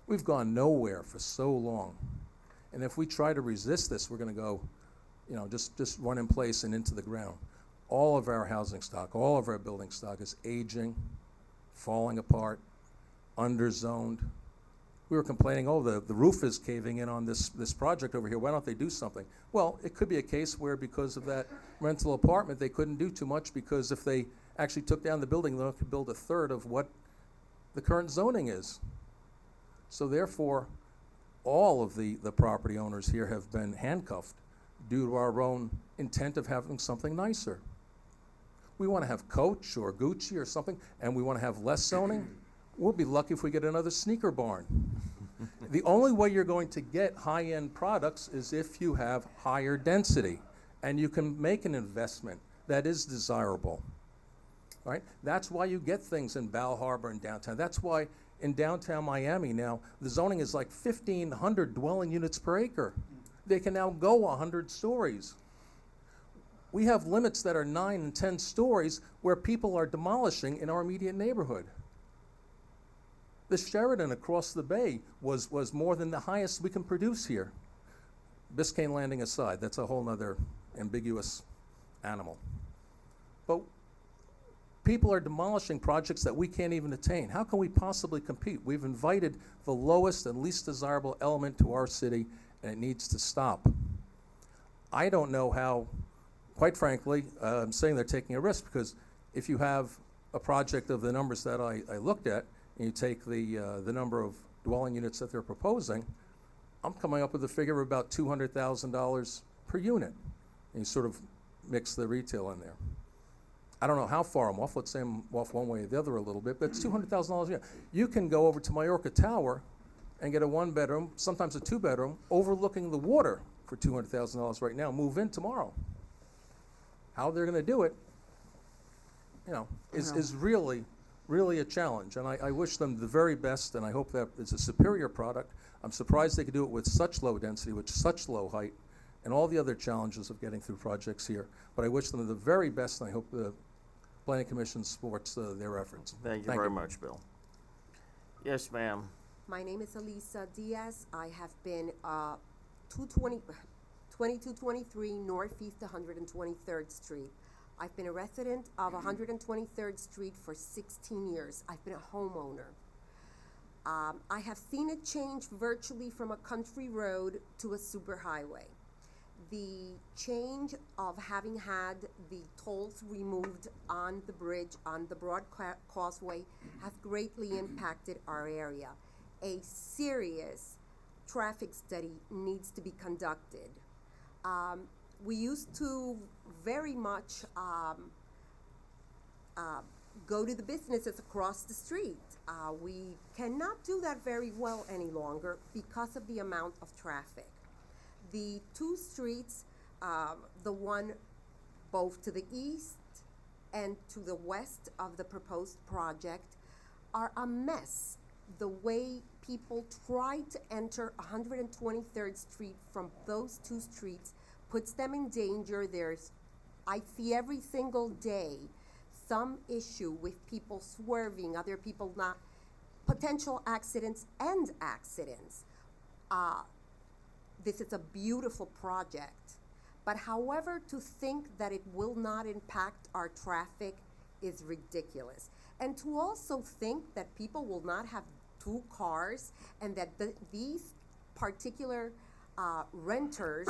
We've gone nowhere for so long. And if we try to resist this, we're going to go, you know, just run in place and into the ground. All of our housing stock, all of our building stock is aging, falling apart, underzoned. We were complaining, oh, the roof is caving in on this project over here. Why don't they do something? Well, it could be a case where because of that rental apartment, they couldn't do too much, because if they actually took down the building, they could build a third of what the current zoning is. So therefore, all of the property owners here have been handcuffed due to our own intent of having something nicer. We want to have Coach or Gucci or something, and we want to have less zoning. We'll be lucky if we get another sneaker barn. The only way you're going to get high-end products is if you have higher density, and you can make an investment that is desirable. Right? That's why you get things in Bal Harbor and downtown. That's why in downtown Miami now, the zoning is like 1,500 dwelling units per acre. They can now go 100 stories. We have limits that are 9 and 10 stories where people are demolishing in our immediate neighborhood. The Sheraton across the bay was more than the highest we can produce here. Biscayne Landing aside, that's a whole nother ambiguous animal. But people are demolishing projects that we can't even attain. How can we possibly compete? We've invited the lowest and least desirable element to our city, and it needs to stop. I don't know how, quite frankly, I'm saying they're taking a risk, because if you have a project of the numbers that I looked at, and you take the number of dwelling units that they're proposing, I'm coming up with a figure of about $200,000 per unit. And you sort of mix the retail in there. I don't know how far I'm off. Let's say I'm off one way or the other a little bit, but it's $200,000 a year. You can go over to Majorca Tower and get a one-bedroom, sometimes a two-bedroom, overlooking the water for $200,000 right now, move in tomorrow. How they're gonna do it, you know, is really, really a challenge. And I wish them the very best, and I hope that it's a superior product. I'm surprised they could do it with such low density, with such low height, and all the other challenges of getting through projects here. But I wish them the very best, and I hope the Planning Commission supports their efforts. Thank you very much, Bill. Yes, ma'am. My name is Elisa Diaz. I have been 2223 Northeast 123rd Street. I've been a resident of 123rd Street for 16 years. I've been a homeowner. I have seen it change virtually from a country road to a superhighway. The change of having had the tolls removed on the bridge, on the Broad Causeway, has greatly impacted our area. A serious traffic study needs to be conducted. We used to very much go to the businesses across the street. We cannot do that very well any longer because of the amount of traffic. The two streets, the one both to the east and to the west of the proposed project, are a mess. The way people try to enter 123rd Street from those two streets puts them in danger. I see every single day some issue with people swerving, other people not, potential accidents and accidents. This is a beautiful project, but however, to think that it will not impact our traffic is ridiculous. And to also think that people will not have two cars and that these particular renters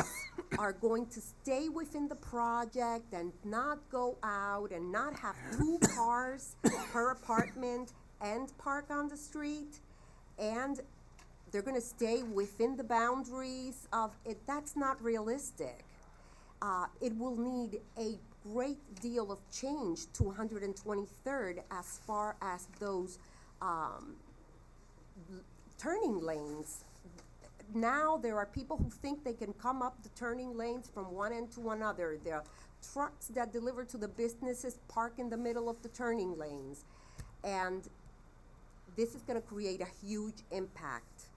are going to stay within the project and not go out and not have two cars per apartment and park on the street, and they're going to stay within the boundaries of it. That's not realistic. It will need a great deal of change to 123rd as far as those turning lanes. Now there are people who think they can come up the turning lanes from one end to another. There are trucks that deliver to the businesses park in the middle of the turning lanes. And this is going to create a huge impact.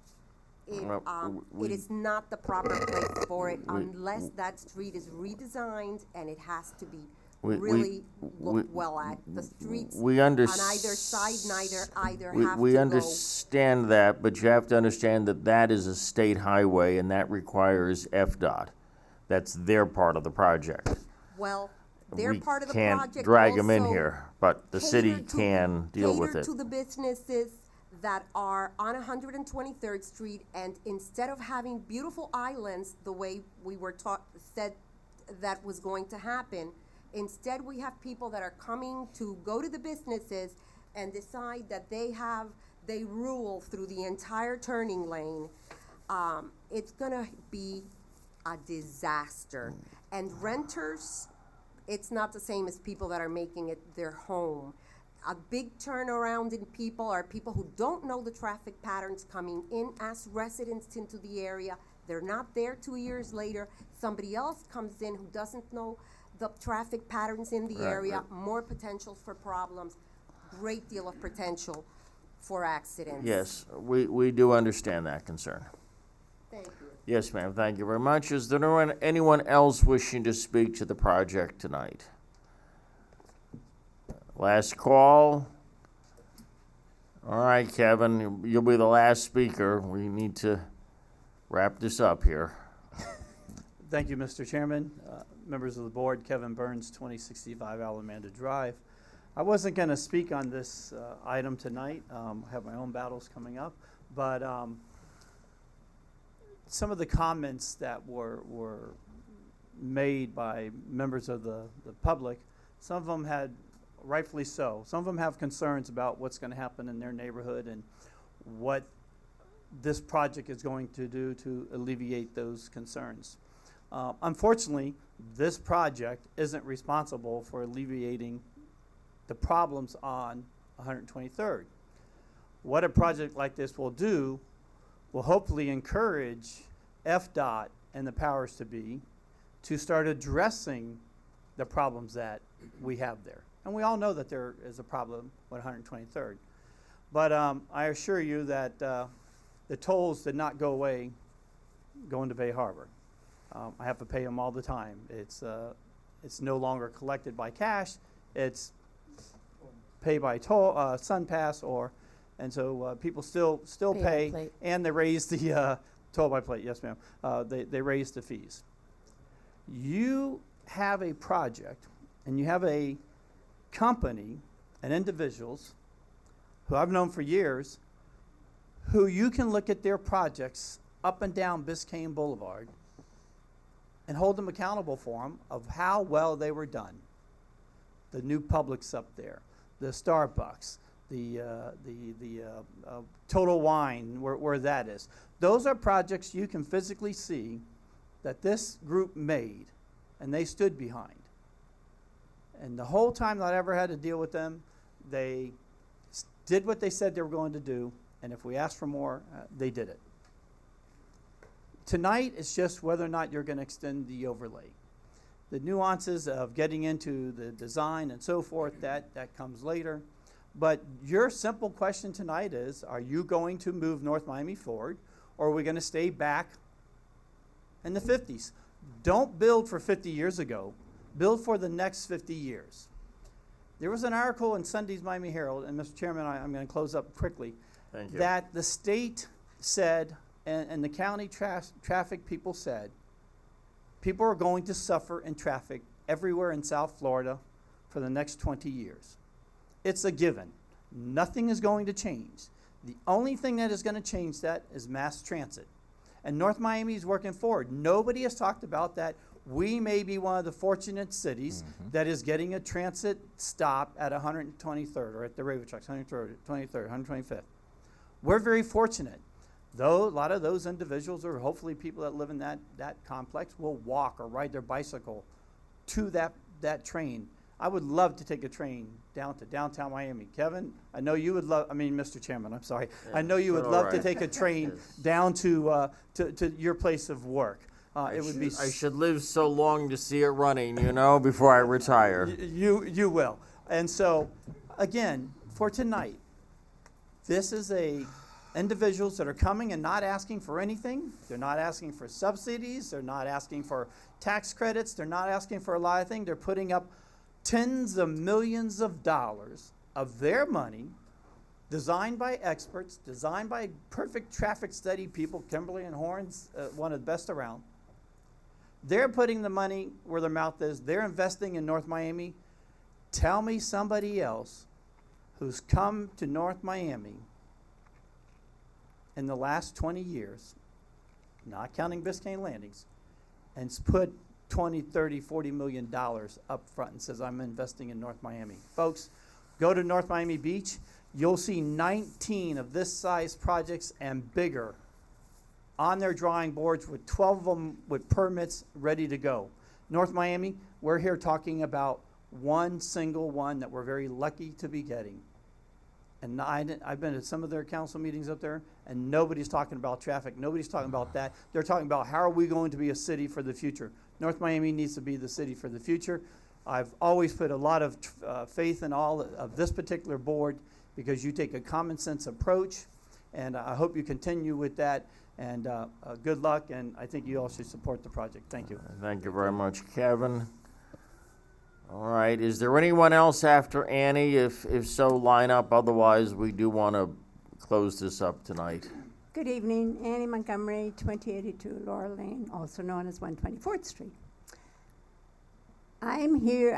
It is not the proper place for it unless that street is redesigned, and it has to be really looked well at. The streets on either side either have to go. We understand that, but you have to understand that that is a state highway, and that requires FDOT. That's their part of the project. Well, their part of the We project can't drag them in also here, but the city can deal with it. cater to the businesses that are on 123rd Street, and instead of having beautiful islands the way we were said that was going to happen, instead we have people that are coming to go to the businesses and decide that they rule through the entire turning lane. It's gonna be a disaster. And renters, it's not the same as people that are making it their home. A big turnaround in people are people who don't know the traffic patterns coming in as residents into the area. They're not there 2 years later. Somebody else comes in who doesn't know the traffic patterns in the area, more potential for problems, great deal of potential for accidents. Yes, we do understand that concern. Thank you. Yes, ma'am, thank you very much. Is there anyone else wishing to speak to the project tonight? Last call. All right, Kevin, you'll be the last speaker. We need to wrap this up here. Thank you, Mr. Chairman. Members of the board, Kevin Burns, 2065 Alamanda Drive. I wasn't going to speak on this item tonight. I have my own battles coming up, but some of the comments that were made by members of the public, some of them had, rightfully so, some of them have concerns about what's going to happen in their neighborhood and what this project is going to do to alleviate those concerns. Unfortunately, this project isn't responsible for alleviating the problems on 123rd. What a project like this will do will hopefully encourage FDOT and the powers to be to start addressing the problems that we have there. And we all know that there is a problem with 123rd. But I assure you that the tolls did not go away going to Bay Harbor. I have to pay them all the time. It's no longer collected by cash. It's paid by toll, SunPass, and so people still Pay by pay, plate. and they raise the toll by plate. Yes, ma'am. They raise the fees. You have a project, and you have a company and individuals who I've known for years, who you can look at their projects up and down Biscayne Boulevard and hold them accountable for them of how well they were done. The new Publix up there, the Starbucks, the Total Wine, where that is. Those are projects you can physically see that this group made and they stood behind. And the whole time that I ever had to deal with them, they did what they said they were going to do, and if we asked for more, they did it. Tonight, it's just whether or not you're going to extend the overlay. The nuances of getting into the design and so forth, that comes later. But your simple question tonight is, are you going to move North Miami forward, or are we going to stay back in the 50s? Don't build for 50 years ago. Build for the next 50 years. There was an article in Sunday's Miami Herald, and Mr. Chairman, I'm going to close up quickly, Thank you. that the state said, and the county traffic people said, people are going to suffer in traffic everywhere in South Florida for the next 20 years. It's a given. Nothing is going to change. The only thing that is going to change that is mass transit. And North Miami is working forward. Nobody has talked about that. We may be one of the fortunate cities that is getting a transit stop at 123rd, or at the railroad tracks, 123rd, 125th. We're very fortunate. Though a lot of those individuals, or hopefully people that live in that complex, will walk or ride their bicycle to that train. I would love to take a train down to downtown Miami. Kevin, I know you would love, Mr. Chairman, I'm sorry. Yeah, I know you would all love to right. take a train Yes. down to your place of work. It would be I should live so long to see it running, before I retire. You will. And so, again, for tonight, this is individuals that are coming and not asking for anything. They're not asking for subsidies. They're not asking for tax credits. They're not asking for a lot of things. They're putting up tens of millions of dollars of their money, designed by experts, designed by perfect traffic study people, Kimberly and Horns, one of the best around. They're putting the money where their mouth is. They're investing in North Miami. Tell me somebody else who's come to North Miami in the last 20 years, not counting Biscayne Landings, and put 20, 30, 40 million dollars up front and says, I'm investing in North Miami. Folks, go to North Miami Beach. You'll see 19 of this size projects and bigger on their drawing boards, with 12 of them with permits ready to go. North Miami, we're here talking about one single one that we're very lucky to be getting. And I've been at some of their council meetings up there, and nobody's talking about traffic. Nobody's talking about that. They're talking about how are we going to be a city for the future. North Miami needs to be the city for the future. I've always put a lot of faith in all of this particular board, because you take a common sense approach, and I hope you continue with that. And good luck, and I think you all should support the project. Thank you. Thank you very much, Kevin. All right, is there anyone else after Annie? If so, line up. Otherwise, we do want to close this up tonight. Good evening, Annie Montgomery, 2082 Laurel Lane, also known as 124th Street. I'm here,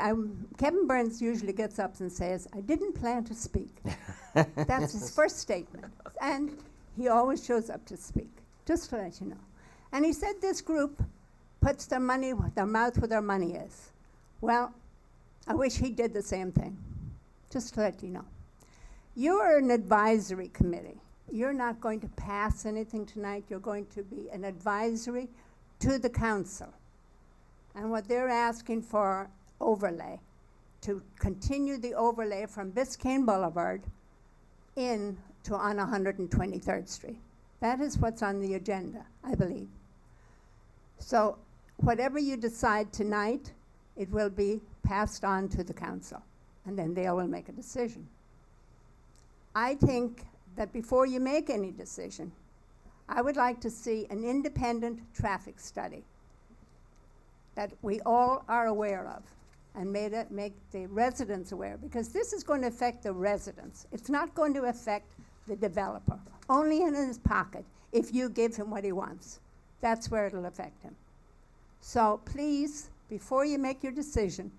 Kevin Burns usually gets up and says, I didn't plan to speak. That's his first statement. And he always shows up to speak, just to let you know. And he said this group puts their mouth where their money is. Well, I wish he did the same thing, just to let you know. You are an advisory committee. You're not going to pass anything tonight. You're going to be an advisory to the council. And what they're asking for, overlay, to continue the overlay from Biscayne Boulevard in to on 123rd Street. That is what's on the agenda, I believe. So whatever you decide tonight, it will be passed on to the council, and then they will make a decision. I think that before you make any decision, I would like to see an independent traffic study that we all are aware of, and make the residents aware, because this is going to affect the residents. It's not going to affect the developer, only in his pocket if you give him what he wants. That's where it'll affect him. So please, before you make your decision,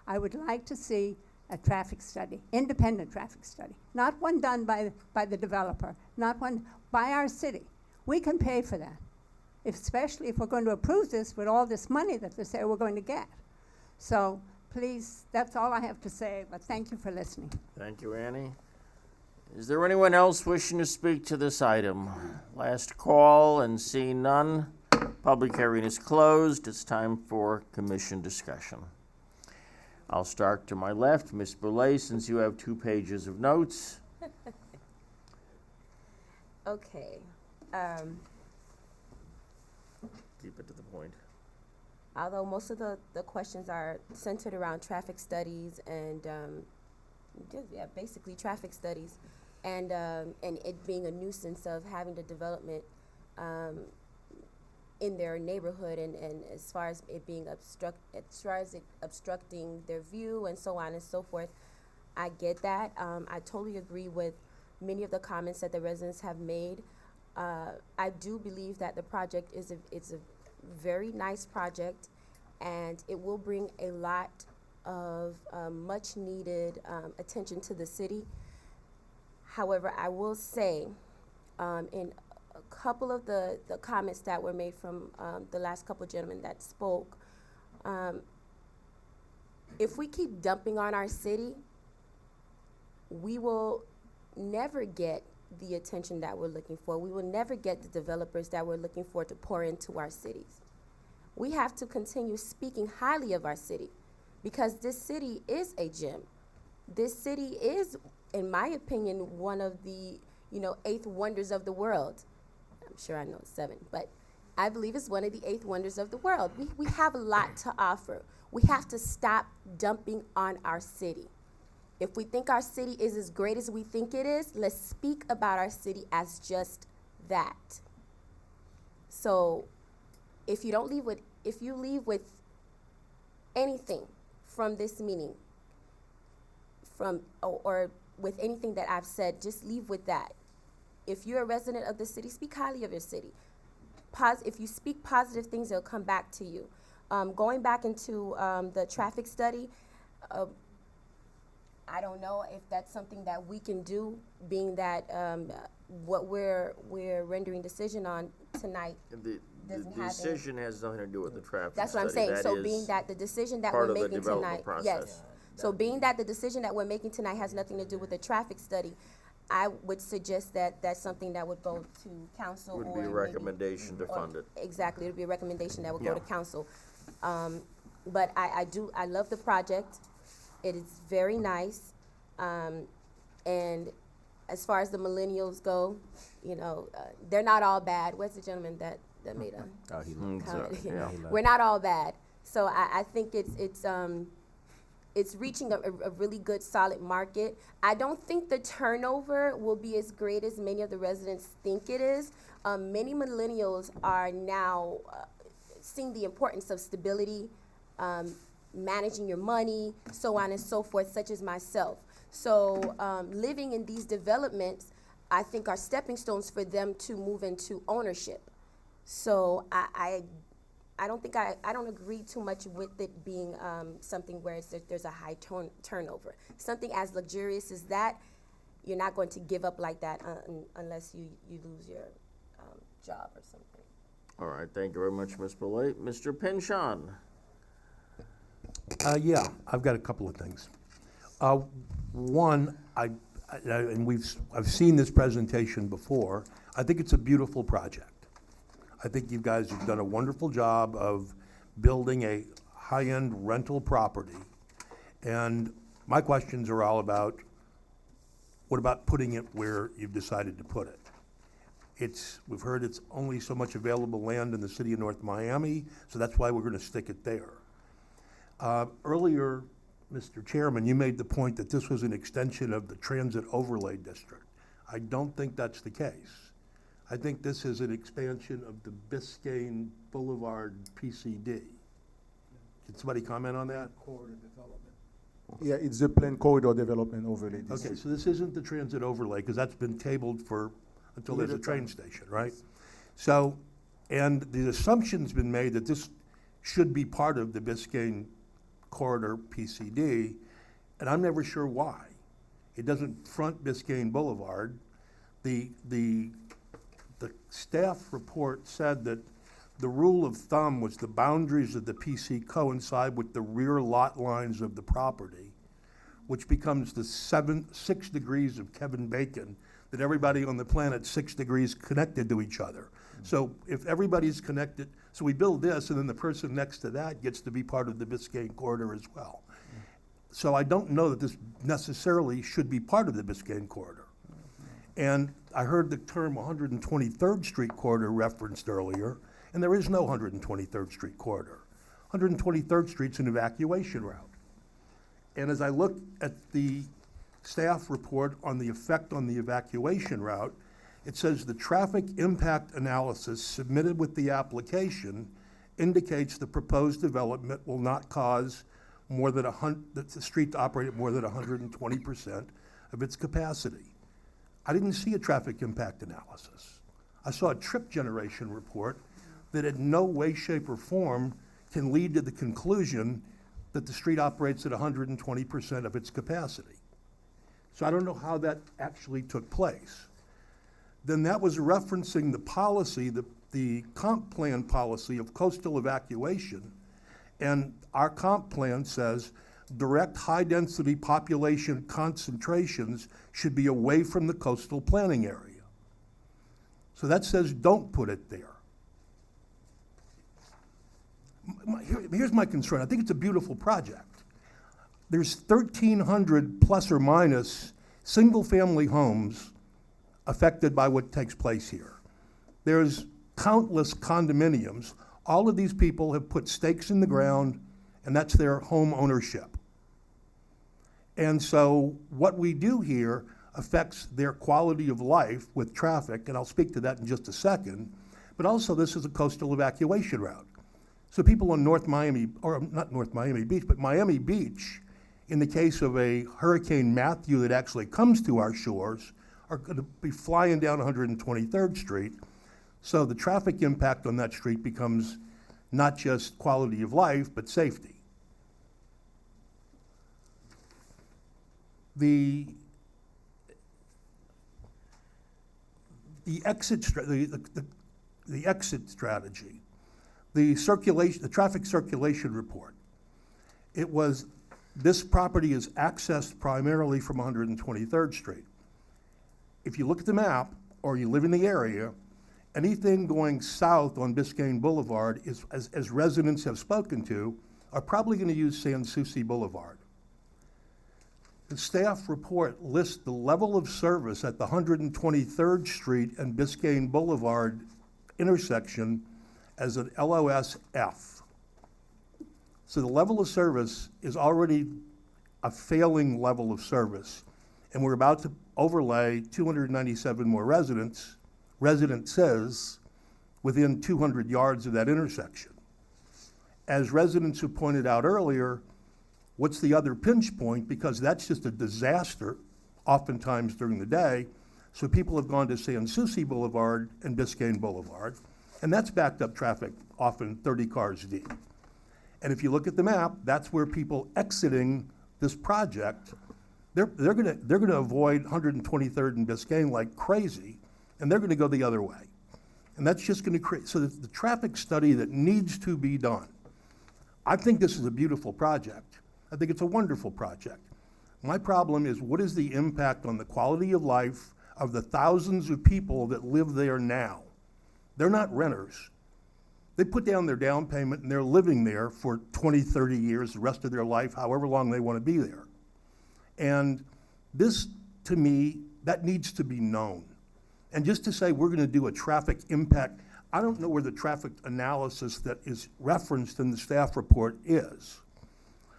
I would like to see a traffic study, independent traffic study, not one done by the developer, not one by our city. We can pay for that, especially if we're going to approve this with all this money that they say we're going to get. So please, that's all I have to say, but thank you for listening. Thank you, Annie. Is there anyone else wishing to speak to this item? Last call, and seeing none, public hearing is closed. It's time for commission discussion. I'll start to my left. Ms. Boulay, since you have 2 pages of notes. Okay. Keep it to the point. Although most of the questions are centered around traffic studies and basically traffic studies, and it being a nuisance of having the development in their neighborhood, and as far as it being obstructing their view and so on and so forth. I get that. I totally agree with many of the comments that the residents have made. I do believe that the project is a very nice project, and it will bring a lot of much needed attention to the city. However, I will say in a couple of the comments that were made from the last couple of gentlemen that spoke, if we keep dumping on our city, we will never get the attention that we're looking for. We will never get the developers that we're looking for to pour into our cities. We have to continue speaking highly of our city, because this city is a gem. This city is, in my opinion, one of the 8th wonders of the world. I'm sure I know it's 7, but I believe it's one of the 8th wonders of the world. We have a lot to offer. We have to stop dumping on our city. If we think our city is as great as we think it is, let's speak about our city as just that. So if you leave with anything from this meeting, or with anything that I've said, just leave with that. If you're a resident of the city, speak highly of your city. If you speak positive things, they'll come back to you. Going back into the traffic study, I don't know if that's something that we can do, being that what we're rendering decision on tonight The doesn't have any. decision has nothing to do with the traffic That's what I'm study. saying. That So is being that the decision that part we're of the making development tonight, process. yes. So being that the decision that we're making tonight has nothing to do with the traffic study, I would suggest that that's something that would go to council. Would or be a maybe- recommendation to or- fund it. Exactly, it would be a recommendation that would go Yeah. to council. But I love the project. It is very nice. And as far as the millennials go, they're not all bad. Where's the gentleman that made a Oh, he comment? left. Yeah, he left. We're not all bad. So I think it's reaching a really good, solid market. I don't think the turnover will be as great as many of the residents think it is. Many millennials are now seeing the importance of stability, managing your money, so on and so forth, such as myself. So living in these developments, I think, are stepping stones for them to move into ownership. So I don't agree too much with it being something where there's a high turnover. Something as luxurious as that, you're not going to give up like that unless you lose your job or something. All right, thank you very much, Ms. Boulay. Mr. Pinchon. Yeah, I've got a couple of things. One, I've seen this presentation before. I think it's a beautiful project. I think you guys have done a wonderful job of building a high-end rental property. And my questions are all about, what about putting it where you've decided to put it? We've heard it's only so much available land in the city of North Miami, so that's why we're gonna stick it there. Earlier, Mr. Chairman, you made the point that this was an extension of the Transit Overlay District. I don't think that's the case. I think this is an expansion of the Biscayne Boulevard PCD. Can somebody comment on that? Corridor development. Yeah, it's the planned corridor development overlay Okay, district. so this isn't the transit overlay, because that's been tabled until there's a train station, right? So, and the assumption's been made that this should be part of the Biscayne Corridor PCD, and I'm never sure why. It doesn't front Biscayne Boulevard. The staff report said that the rule of thumb was the boundaries of the PC coincide with the rear lot lines of the property, which becomes the 6 degrees of Kevin Bacon, that everybody on the planet's 6 degrees connected to each other. So if everybody's connected, so we build this, and then the person next to that gets to be part of the Biscayne corridor as well. So I don't know that this necessarily should be part of the Biscayne corridor. And I heard the term 123rd Street corridor referenced earlier, and there is no 123rd Street corridor. 123rd Street's an evacuation route. And as I look at the staff report on the effect on the evacuation route, it says the traffic impact analysis submitted with the application indicates the proposed development will not cause more than the street to operate at more than 120% of its capacity. I didn't see a traffic impact analysis. I saw a trip generation report that in no way, shape, or form can lead to the conclusion that the street operates at 120% of its capacity. So I don't know how that actually took place. Then that was referencing the policy, the comp plan policy of coastal evacuation, and our comp plan says direct high-density population concentrations should be away from the coastal planning area. So that says don't put it there. Here's my concern. I think it's a beautiful project. There's 1,300 plus or minus single-family homes affected by what takes place here. There's countless condominiums. All of these people have put stakes in the ground, and that's their home ownership. And so what we do here affects their quality of life with traffic, and I'll speak to that in just a second, but also this is a coastal evacuation route. So people on North Miami, or not North Miami Beach, but Miami Beach, in the case of a Hurricane Matthew that actually comes to our shores, are going to be flying down 123rd Street. So the traffic impact on that street becomes not just quality of life, but safety. The exit strategy, the traffic circulation report. It was, this property is accessed primarily from 123rd Street. If you look at the map, or you live in the area, anything going south on Biscayne Boulevard is, as residents have spoken to, are probably going to use Sans Souci Boulevard. The staff report lists the level of service at the 123rd Street and Biscayne Boulevard intersection as an LOS F. So the level of service is already a failing level of service, and we're about to overlay 297 more residences within 200 yards of that intersection. As residents who pointed out earlier, what's the other pinch point? Because that's just a disaster, oftentimes during the day. So people have gone to Sans Souci Boulevard and Biscayne Boulevard, and that's backed up traffic, often 30 cars deep. And if you look at the map, that's where people exiting this project, they're gonna avoid 123rd and Biscayne like crazy, and they're gonna go the other way. And that's just gonna create, so the traffic study that needs to be done. I think this is a beautiful project. I think it's a wonderful project. My problem is, what is the impact on the quality of life of the thousands of people that live there now? They're not renters. They put down their down payment and they're living there for 20, 30 years, the rest of their life, however long they want to be there. And this, to me, that needs to be known. And just to say we're going to do a traffic impact, I don't know where the traffic analysis that is referenced in the staff report is.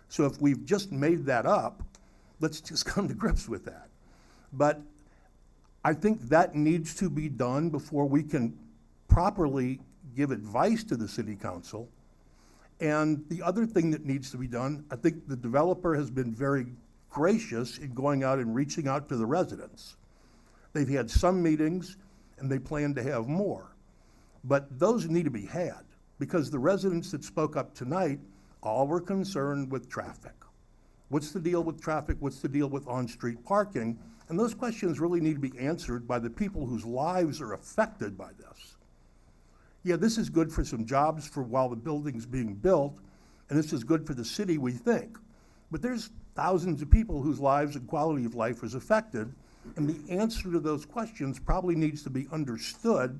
So if we've just made that up, let's just come to grips with that. But I think that needs to be done before we can properly give advice to the city council. And the other thing that needs to be done, I think the developer has been very gracious in going out and reaching out to the residents. They've had some meetings and they plan to have more. But those need to be had because the residents that spoke up tonight all were concerned with traffic. What's the deal with traffic? What's the deal with on-street parking? And those questions really need to be answered by the people whose lives are affected by this. Yeah, this is good for some jobs for while the building's being built, and this is good for the city, we think. But there's thousands of people whose lives and quality of life is affected, and the answer to those questions probably needs to be understood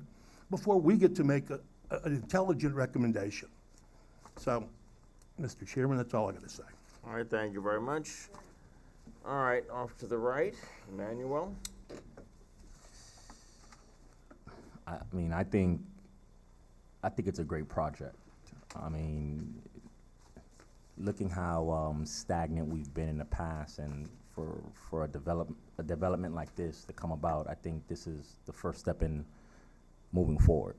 before we get to make an intelligent recommendation. So, Mr. Chairman, that's all I got to say. All right, thank you very much. All right, off to the right, Emmanuel. I mean, I think it's a great project. I mean, looking how stagnant we've been in the past, and for a development like this to come about, I think this is the first step in moving forward.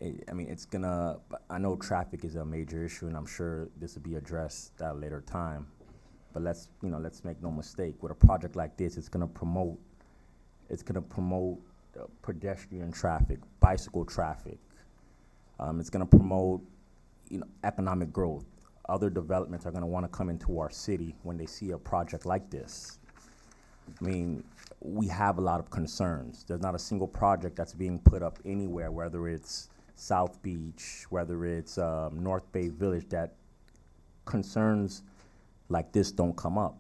I mean, it's gonna. I know traffic is a major issue, and I'm sure this will be addressed at a later time. But let's make no mistake. With a project like this, it's gonna promote pedestrian traffic, bicycle traffic. It's going to promote, economic growth. Other developments are going to want to come into our city when they see a project like this. I mean, we have a lot of concerns. There's not a single project that's being put up anywhere, whether it's South Beach, whether it's North Bay Village, that concerns like this don't come up.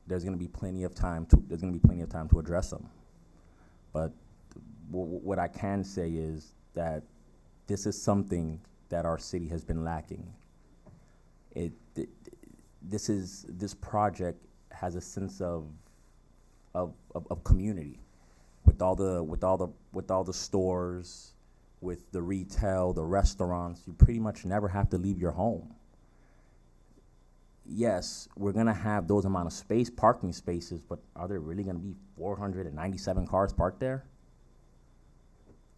There's going to be plenty of time to address them. But what I can say is that this is something that our city has been lacking. This project has a sense of community, with all the stores, with the retail, the restaurants. You pretty much never have to leave your home. Yes, we're gonna have those amount of parking spaces, but are there really gonna be 497 cars parked there?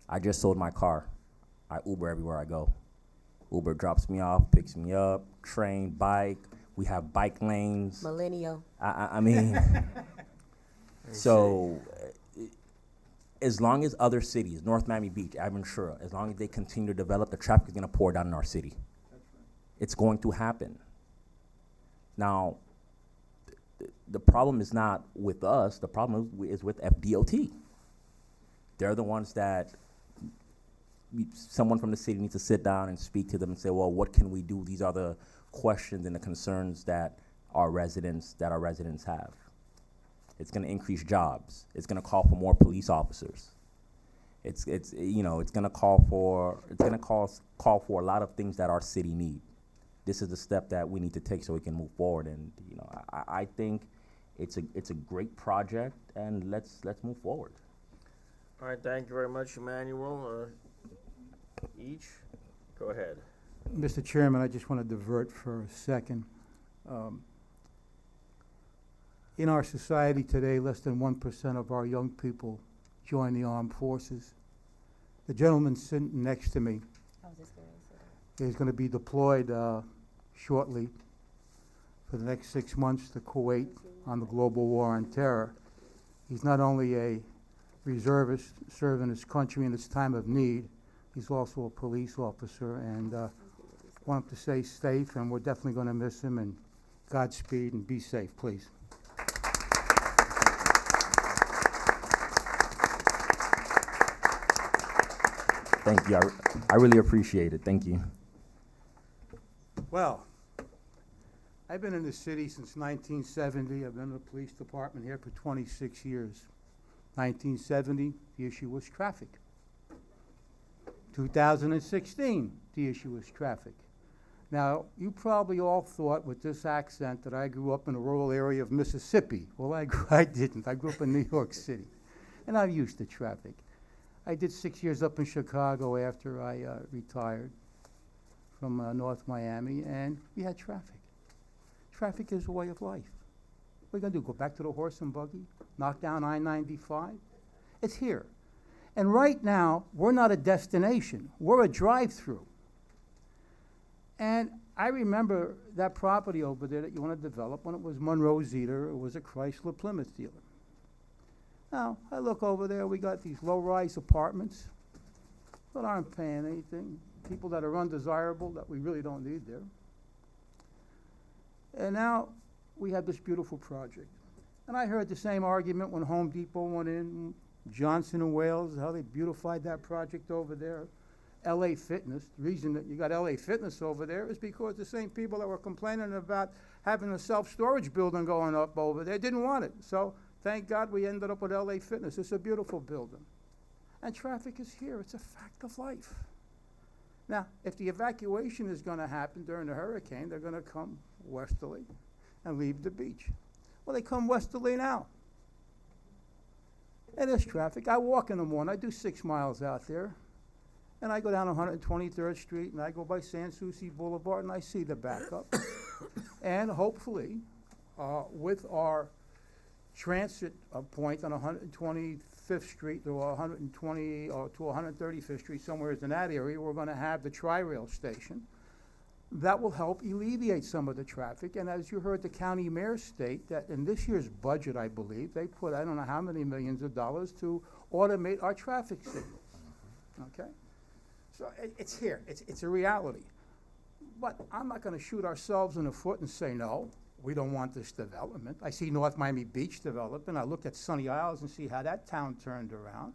I just sold my car. I Uber everywhere I go. Uber drops me off, picks me up, train, bike. We have bike lanes. Millennial. I mean, so as long as other cities, North Miami Beach, Aventura, as long as they continue to develop, the traffic is gonna pour down in our city. It's going to happen. Now, the problem is not with us, the problem is with FDOT. They're the ones that someone from the city needs to sit down and speak to them and say, well, what can we do? These are the questions and the concerns that our residents have. It's gonna increase jobs. It's gonna call for more police officers. It's gonna call for a lot of things that our city needs. This is the step that we need to take so we can move forward. And I think it's a great project, and let's move forward. All right, thank you very much, Emmanuel. Each, go ahead. Mr. Chairman, I just want to divert for a second. In our society today, less than 1% of our young people join the armed forces. The gentleman sitting next to me is going to be deployed shortly for the next 6 months to Kuwait on the global war on terror. He's not only a reservist serving his country in its time of need, he's also a police officer, and want him to stay safe, and we're definitely going to miss him, and Godspeed, and be safe, please. Thank you. I really appreciate it. Thank you. Well, I've been in the city since 1970. I've been in the police department here for 26 years. 1970, the issue was traffic. 2016, the issue was traffic. Now, you probably all thought with this accent that I grew up in a rural area of Mississippi. Well, I didn't. I grew up in New York City. And I'm used to traffic. I did 6 years up in Chicago after I retired from North Miami, and we had traffic. Traffic is a way of life. What are you going to do, go back to the horse and buggy, knock down I-95? It's here. And right now, we're not a destination. We're a drive-through. And I remember that property over there that you want to develop when it was Monroe Zeter. It was a Chrysler Plymouth dealer. Now, I look over there, we got these low-rise apartments that aren't paying anything, people that are undesirable that we really don't need there. And now we have this beautiful project. And I heard the same argument when Home Depot went in, Johnson & Wales, how they beautified that project over there. LA Fitness, the reason that you got LA Fitness over there is because the same people that were complaining about having a self-storage building going up over there didn't want it. So thank God we ended up with LA Fitness. It's a beautiful building. And traffic is here. It's a fact of life. Now, if the evacuation is going to happen during the hurricane, they're going to come westerly and leave the beach. Well, they come westerly now. And there's traffic. I walk in the morning. I do 6 miles out there. And I go down 123rd Street, and I go by Sans Souci Boulevard, and I see the backup. And hopefully, with our transit point on 125th Street to 120 or to 135th Street, somewhere in that area, we're going to have the Tri-Rail station. That will help alleviate some of the traffic. And as you heard the county mayor state, that in this year's budget, I believe, they put I don't know how many millions of dollars to automate our traffic signals. Okay? So it's here. It's a reality. But I'm not going to shoot ourselves in the foot and say, no, we don't want this development. I see North Miami Beach developing. I look at Sunny Isles and see how that town turned around.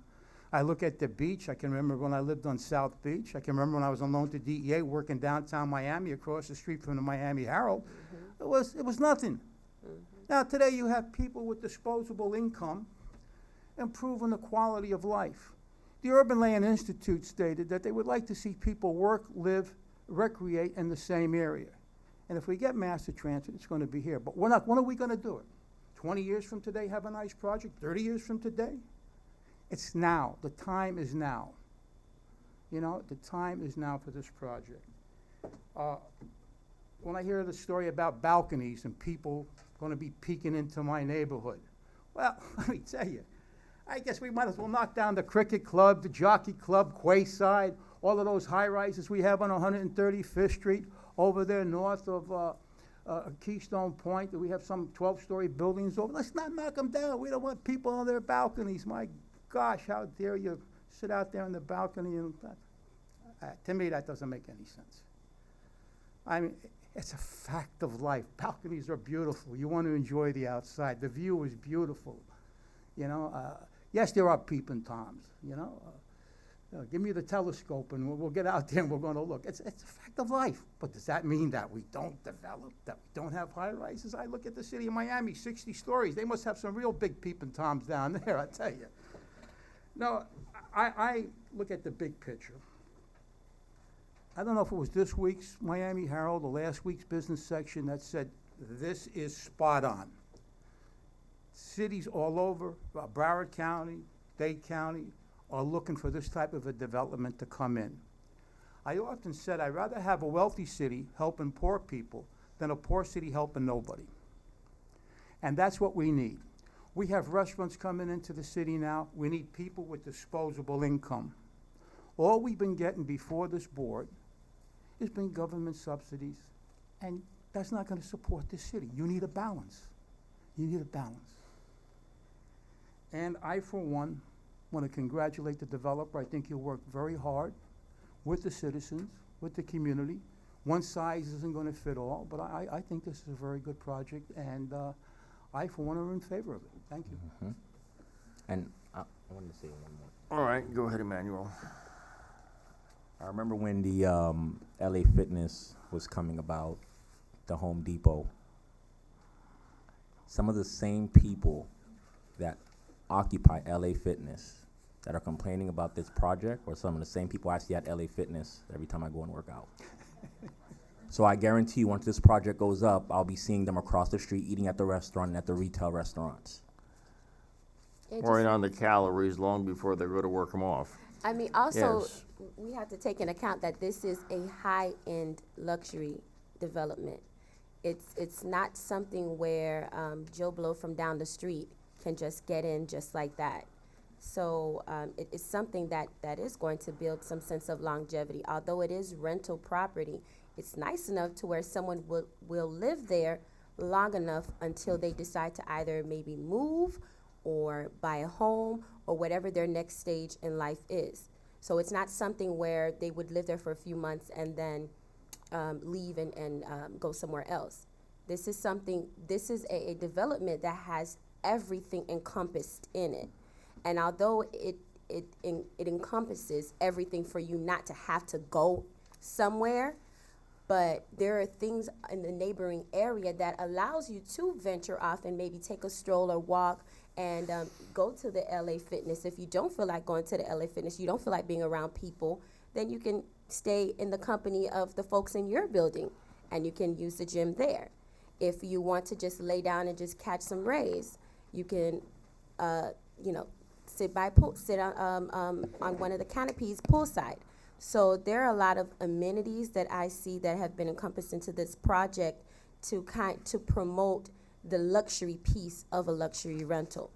I look at the beach. I can remember when I lived on South Beach. I can remember when I was on loan to DEA working downtown Miami across the street from the Miami Herald. It was nothing. Now today you have people with disposable income improving the quality of life. The Urban Land Institute stated that they would like to see people work, live, recreate in the same area. And if we get mass transit, it's going to be here. But we're not. When are we going to do it? 20 years from today, have a nice project? 30 years from today? It's now. The time is now. You know, the time is now for this project. When I hear the story about balconies and people going to be peeking into my neighborhood, well, let me tell you, I guess we might as well knock down the cricket club, the jockey club, Quayside, all of those high-rises we have on 135th Street over there north of Keystone Point. We have some 12-story buildings over. Let's not knock them down. We don't want people on their balconies. My gosh, how dare you sit out there on the balcony and to me, that doesn't make any sense. I mean, it's a fact of life. Balconies are beautiful. You want to enjoy the outside. The view is beautiful. You know, yes, there are peeping toms, you know. Give me the telescope and we'll get out there and we're going to look. It's a fact of life. But does that mean that we don't develop, that we don't have high rises? I look at the city of Miami, 60 stories. They must have some real big peeping toms down there, I tell you. No, I look at the big picture. I don't know if it was this week's Miami Herald or last week's business section that said, this is spot on. Cities all over, Broward County, Dade County, are looking for this type of a development to come in. I often said I'd rather have a wealthy city helping poor people than a poor city helping nobody. And that's what we need. We have restaurants coming into the city now. We need people with disposable income. All we've been getting before this board has been government subsidies, and that's not going to support the city. You need a balance. You need a balance. And I, for one, want to congratulate the developer. I think he'll work very hard with the citizens, with the community. One size isn't going to fit all, but I think this is a very good project, and I, for one, are in favor of it. Thank you. Mm-hmm. And I wanted to say one more. All right, go ahead, Emmanuel. I remember when the LA Fitness was coming about, the Home Depot. Some of the same people that occupy LA Fitness that are complaining about this project are some of the same people I see at LA Fitness every time I go and work out. So I guarantee you, once this project goes up, I'll be seeing them across the street eating at the restaurant and at the retail restaurants. It pouring just- on the calories long before they go to work them off. I mean, also, Yes. we have to take into account that this is a high-end luxury development. It's not something where Joe Blow from down the street can just get in just like that. So it's something that is going to build some sense of longevity. Although it is rental property, it's nice enough to where someone will live there long enough until they decide to either maybe move or buy a home or whatever their next stage in life is. So it's not something where they would live there for a few months and then leave and go somewhere else. This is a development that has everything encompassed in it. And although it encompasses everything for you not to have to go somewhere, but there are things in the neighboring area that allows you to venture off and maybe take a stroll or walk and go to the LA Fitness. If you don't feel like going to the LA Fitness, you don't feel like being around people, then you can stay in the company of the folks in your building and you can use the gym there. If you want to just lay down and just catch some rays, you can, sit on one of the canopies poolside. So there are a lot of amenities that I see that have been encompassed into this project to promote the luxury piece of a luxury rental.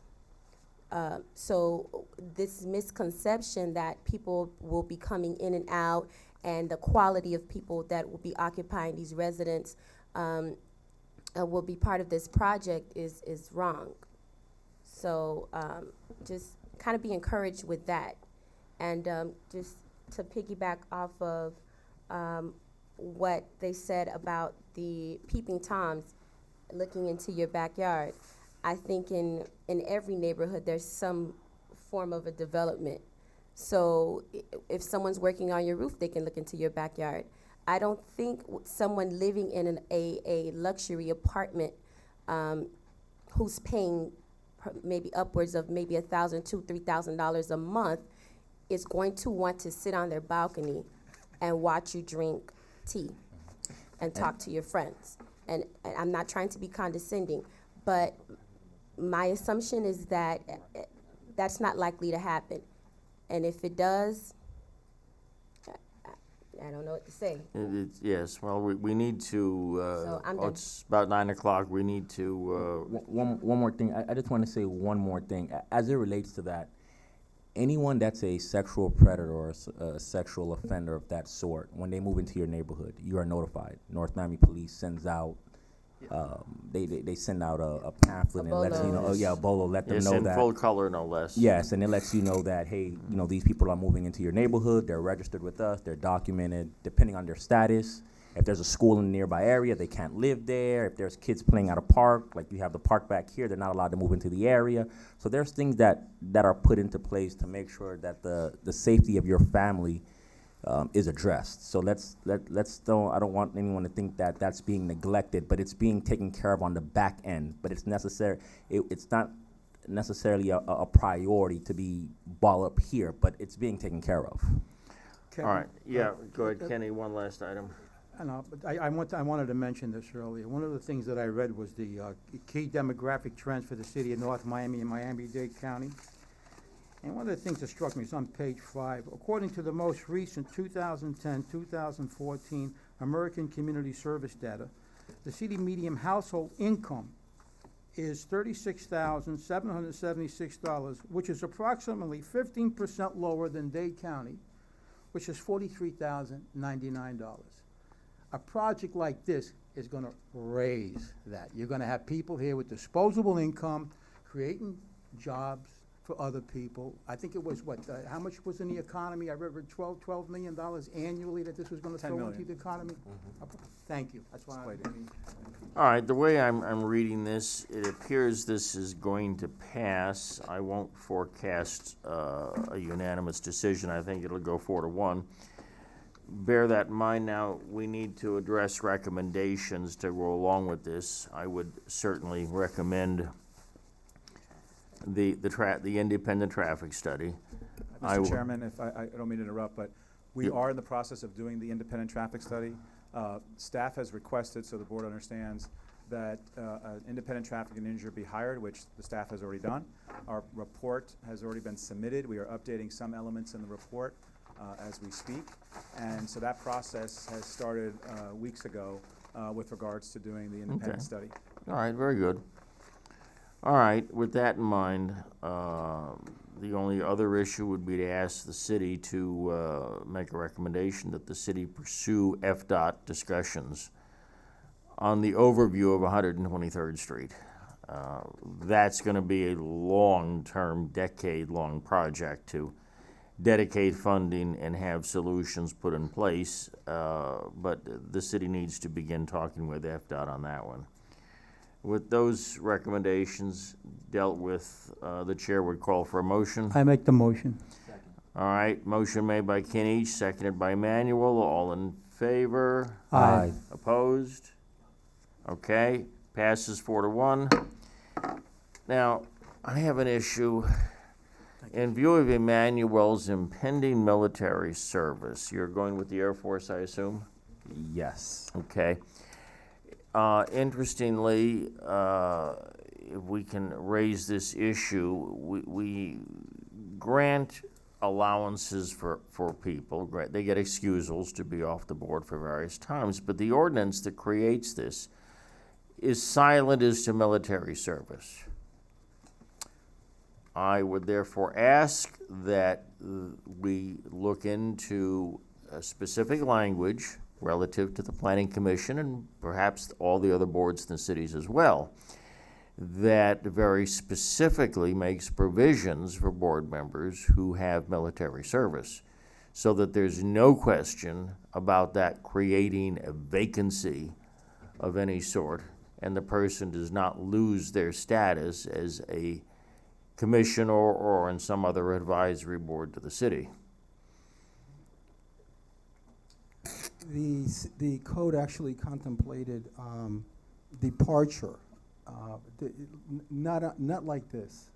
So this misconception that people will be coming in and out and the quality of people that will be occupying these residents will be part of this project is wrong. So just kind of be encouraged with that. And just to piggyback off of what they said about the peeping Toms looking into your backyard, I think in every neighborhood there's some form of a development. So if someone's working on your roof, they can look into your backyard. I don't think someone living in a luxury apartment who's paying maybe upwards of maybe $1,000, $2,000, $3,000 a month is going to want to sit on their balcony and watch you drink tea and talk to your friends. And I'm not trying to be condescending, but my assumption is that that's not likely to happen. And if it does, I don't know what to say. Yes, well, we need to, So I'm done. it's about 9 o'clock, we need to, One more thing. I just want to say one more thing. As it relates to that, anyone that's a sexual predator or a sexual offender of that sort, when they move into your neighborhood, you are notified. North Miami Police sends out, they send out a pamphlet and lets you know, a bolo, let them yes, know in that. full color, no less. Yes, and it lets you know that, hey, these people are moving into your neighborhood, they're registered with us, they're documented, depending on their status. If there's a school in the nearby area, they can't live there. If there's kids playing at a park, like you have the park back here, they're not allowed to move into the area. So there's things that are put into place to make sure that the safety of your family is addressed. So let's don't, I don't want anyone to think that that's being neglected, but it's being taken care of on the back end. But it's necessary, it's not necessarily a priority to be ball up here, but it's being taken care of. All right, yeah, go ahead, Kenny, one last item. But I wanted to mention this earlier. One of the things that I read was the key demographic trends for the city of North Miami and Miami-Dade County. And one of the things that struck me is on page 5. According to the most recent 2010-2014 American Community Service data, the city median household income is $36,776, which is approximately 15% lower than Dade County, which is $43,099. A project like this is going to raise that. You're going to have people here with disposable income creating jobs for other people. I think it was how much was in the economy? I read $12 million annually that this was going to 10 throw million. into the economy. Thank you. That's why All right, the way I'm reading this, it appears this is going to pass. I won't forecast a unanimous decision. I think it'll go 4-1. Bear that in mind. Now, we need to address recommendations to go along with this. I would certainly recommend the independent traffic study. Mr. Chairman, if I don't mean to interrupt, but we are in the process of doing the independent traffic study. Staff has requested, so the board understands, that an independent traffic engineer be hired, which the staff has already done. Our report has already been submitted. We are updating some elements in the report as we speak. And so that process has started weeks ago with regards to doing the independent Okay. study. All right, very good. All right, with that in mind, the only other issue would be to ask the city to make a recommendation that the city pursue FDOT discussions on the overview of 123rd Street. That's going to be a long-term, decade-long project to dedicate funding and have solutions put in place, but the city needs to begin talking with FDOT on that one. With those recommendations dealt with, the chair would call for a motion. I make the motion. All right, motion made by Kinich, seconded by Manuel. All in favor? Aye. Opposed? Okay, passes 4-1. Now, I have an issue. In view of Emmanuel's impending military service, you're going with the Air Force, I assume? Yes. Okay. Interestingly, if we can raise this issue, we grant allowances for people. They get excusals to be off the board for various times, but the ordinance that creates this is silent as to military service. I would therefore ask that we look into a specific language relative to the Planning Commission and perhaps all the other boards in the cities as well, that very specifically makes provisions for board members who have military service, so that there's no question about that creating a vacancy of any sort, and the person does not lose their status as a commissioner or in some other advisory board to the city. The code actually contemplated departure, not like this.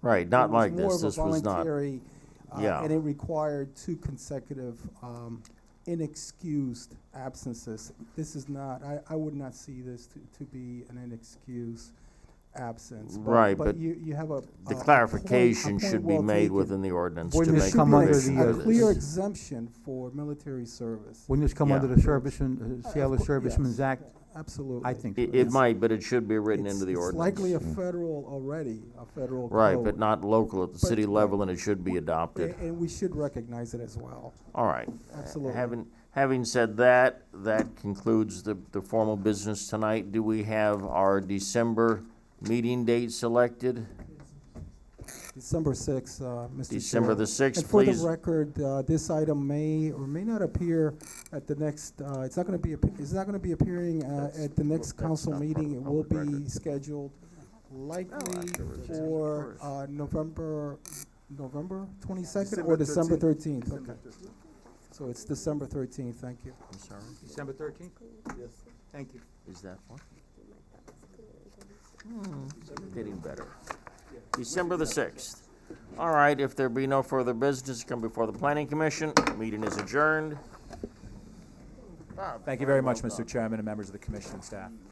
Right, not it was like more this. of a This was not. voluntary, Yeah. and it required 2 consecutive inexcused absences. This is not. I would not see this to be an inexcused absence. Right, but you have the a clarification point should be well made taken. within the ordinance Wouldn't to this make come under provision the, for A this. clear exemption for military service. Wouldn't this come Yeah. under the Serviceman, Sailor Of cour- Servicemen's yes. Act? Absolutely. I think so. It might, but it should be written into the It's ordinance. likely a federal already, a federal Right, code. but not local at the But- city level, and it should be adopted. And we should recognize it as well. All right. Absolutely. Having said that, that concludes the formal business tonight. Do we have our December meeting date selected? December 6th, Mr. December Chair. the 6th, And for please. the record, this item may or may not appear at the next, it's not going to be appearing at the next council meeting. It will be scheduled likely for November 22nd or December 13th. Okay. So it's December 13th, thank you. I'm sorry? December 13th? Yes. Thank you. Is that what? Getting better. December the 6th. All right, if there be no further business to come before the Planning Commission, meeting is adjourned. Thank you very much, Mr. Chairman and members of the commission and staff.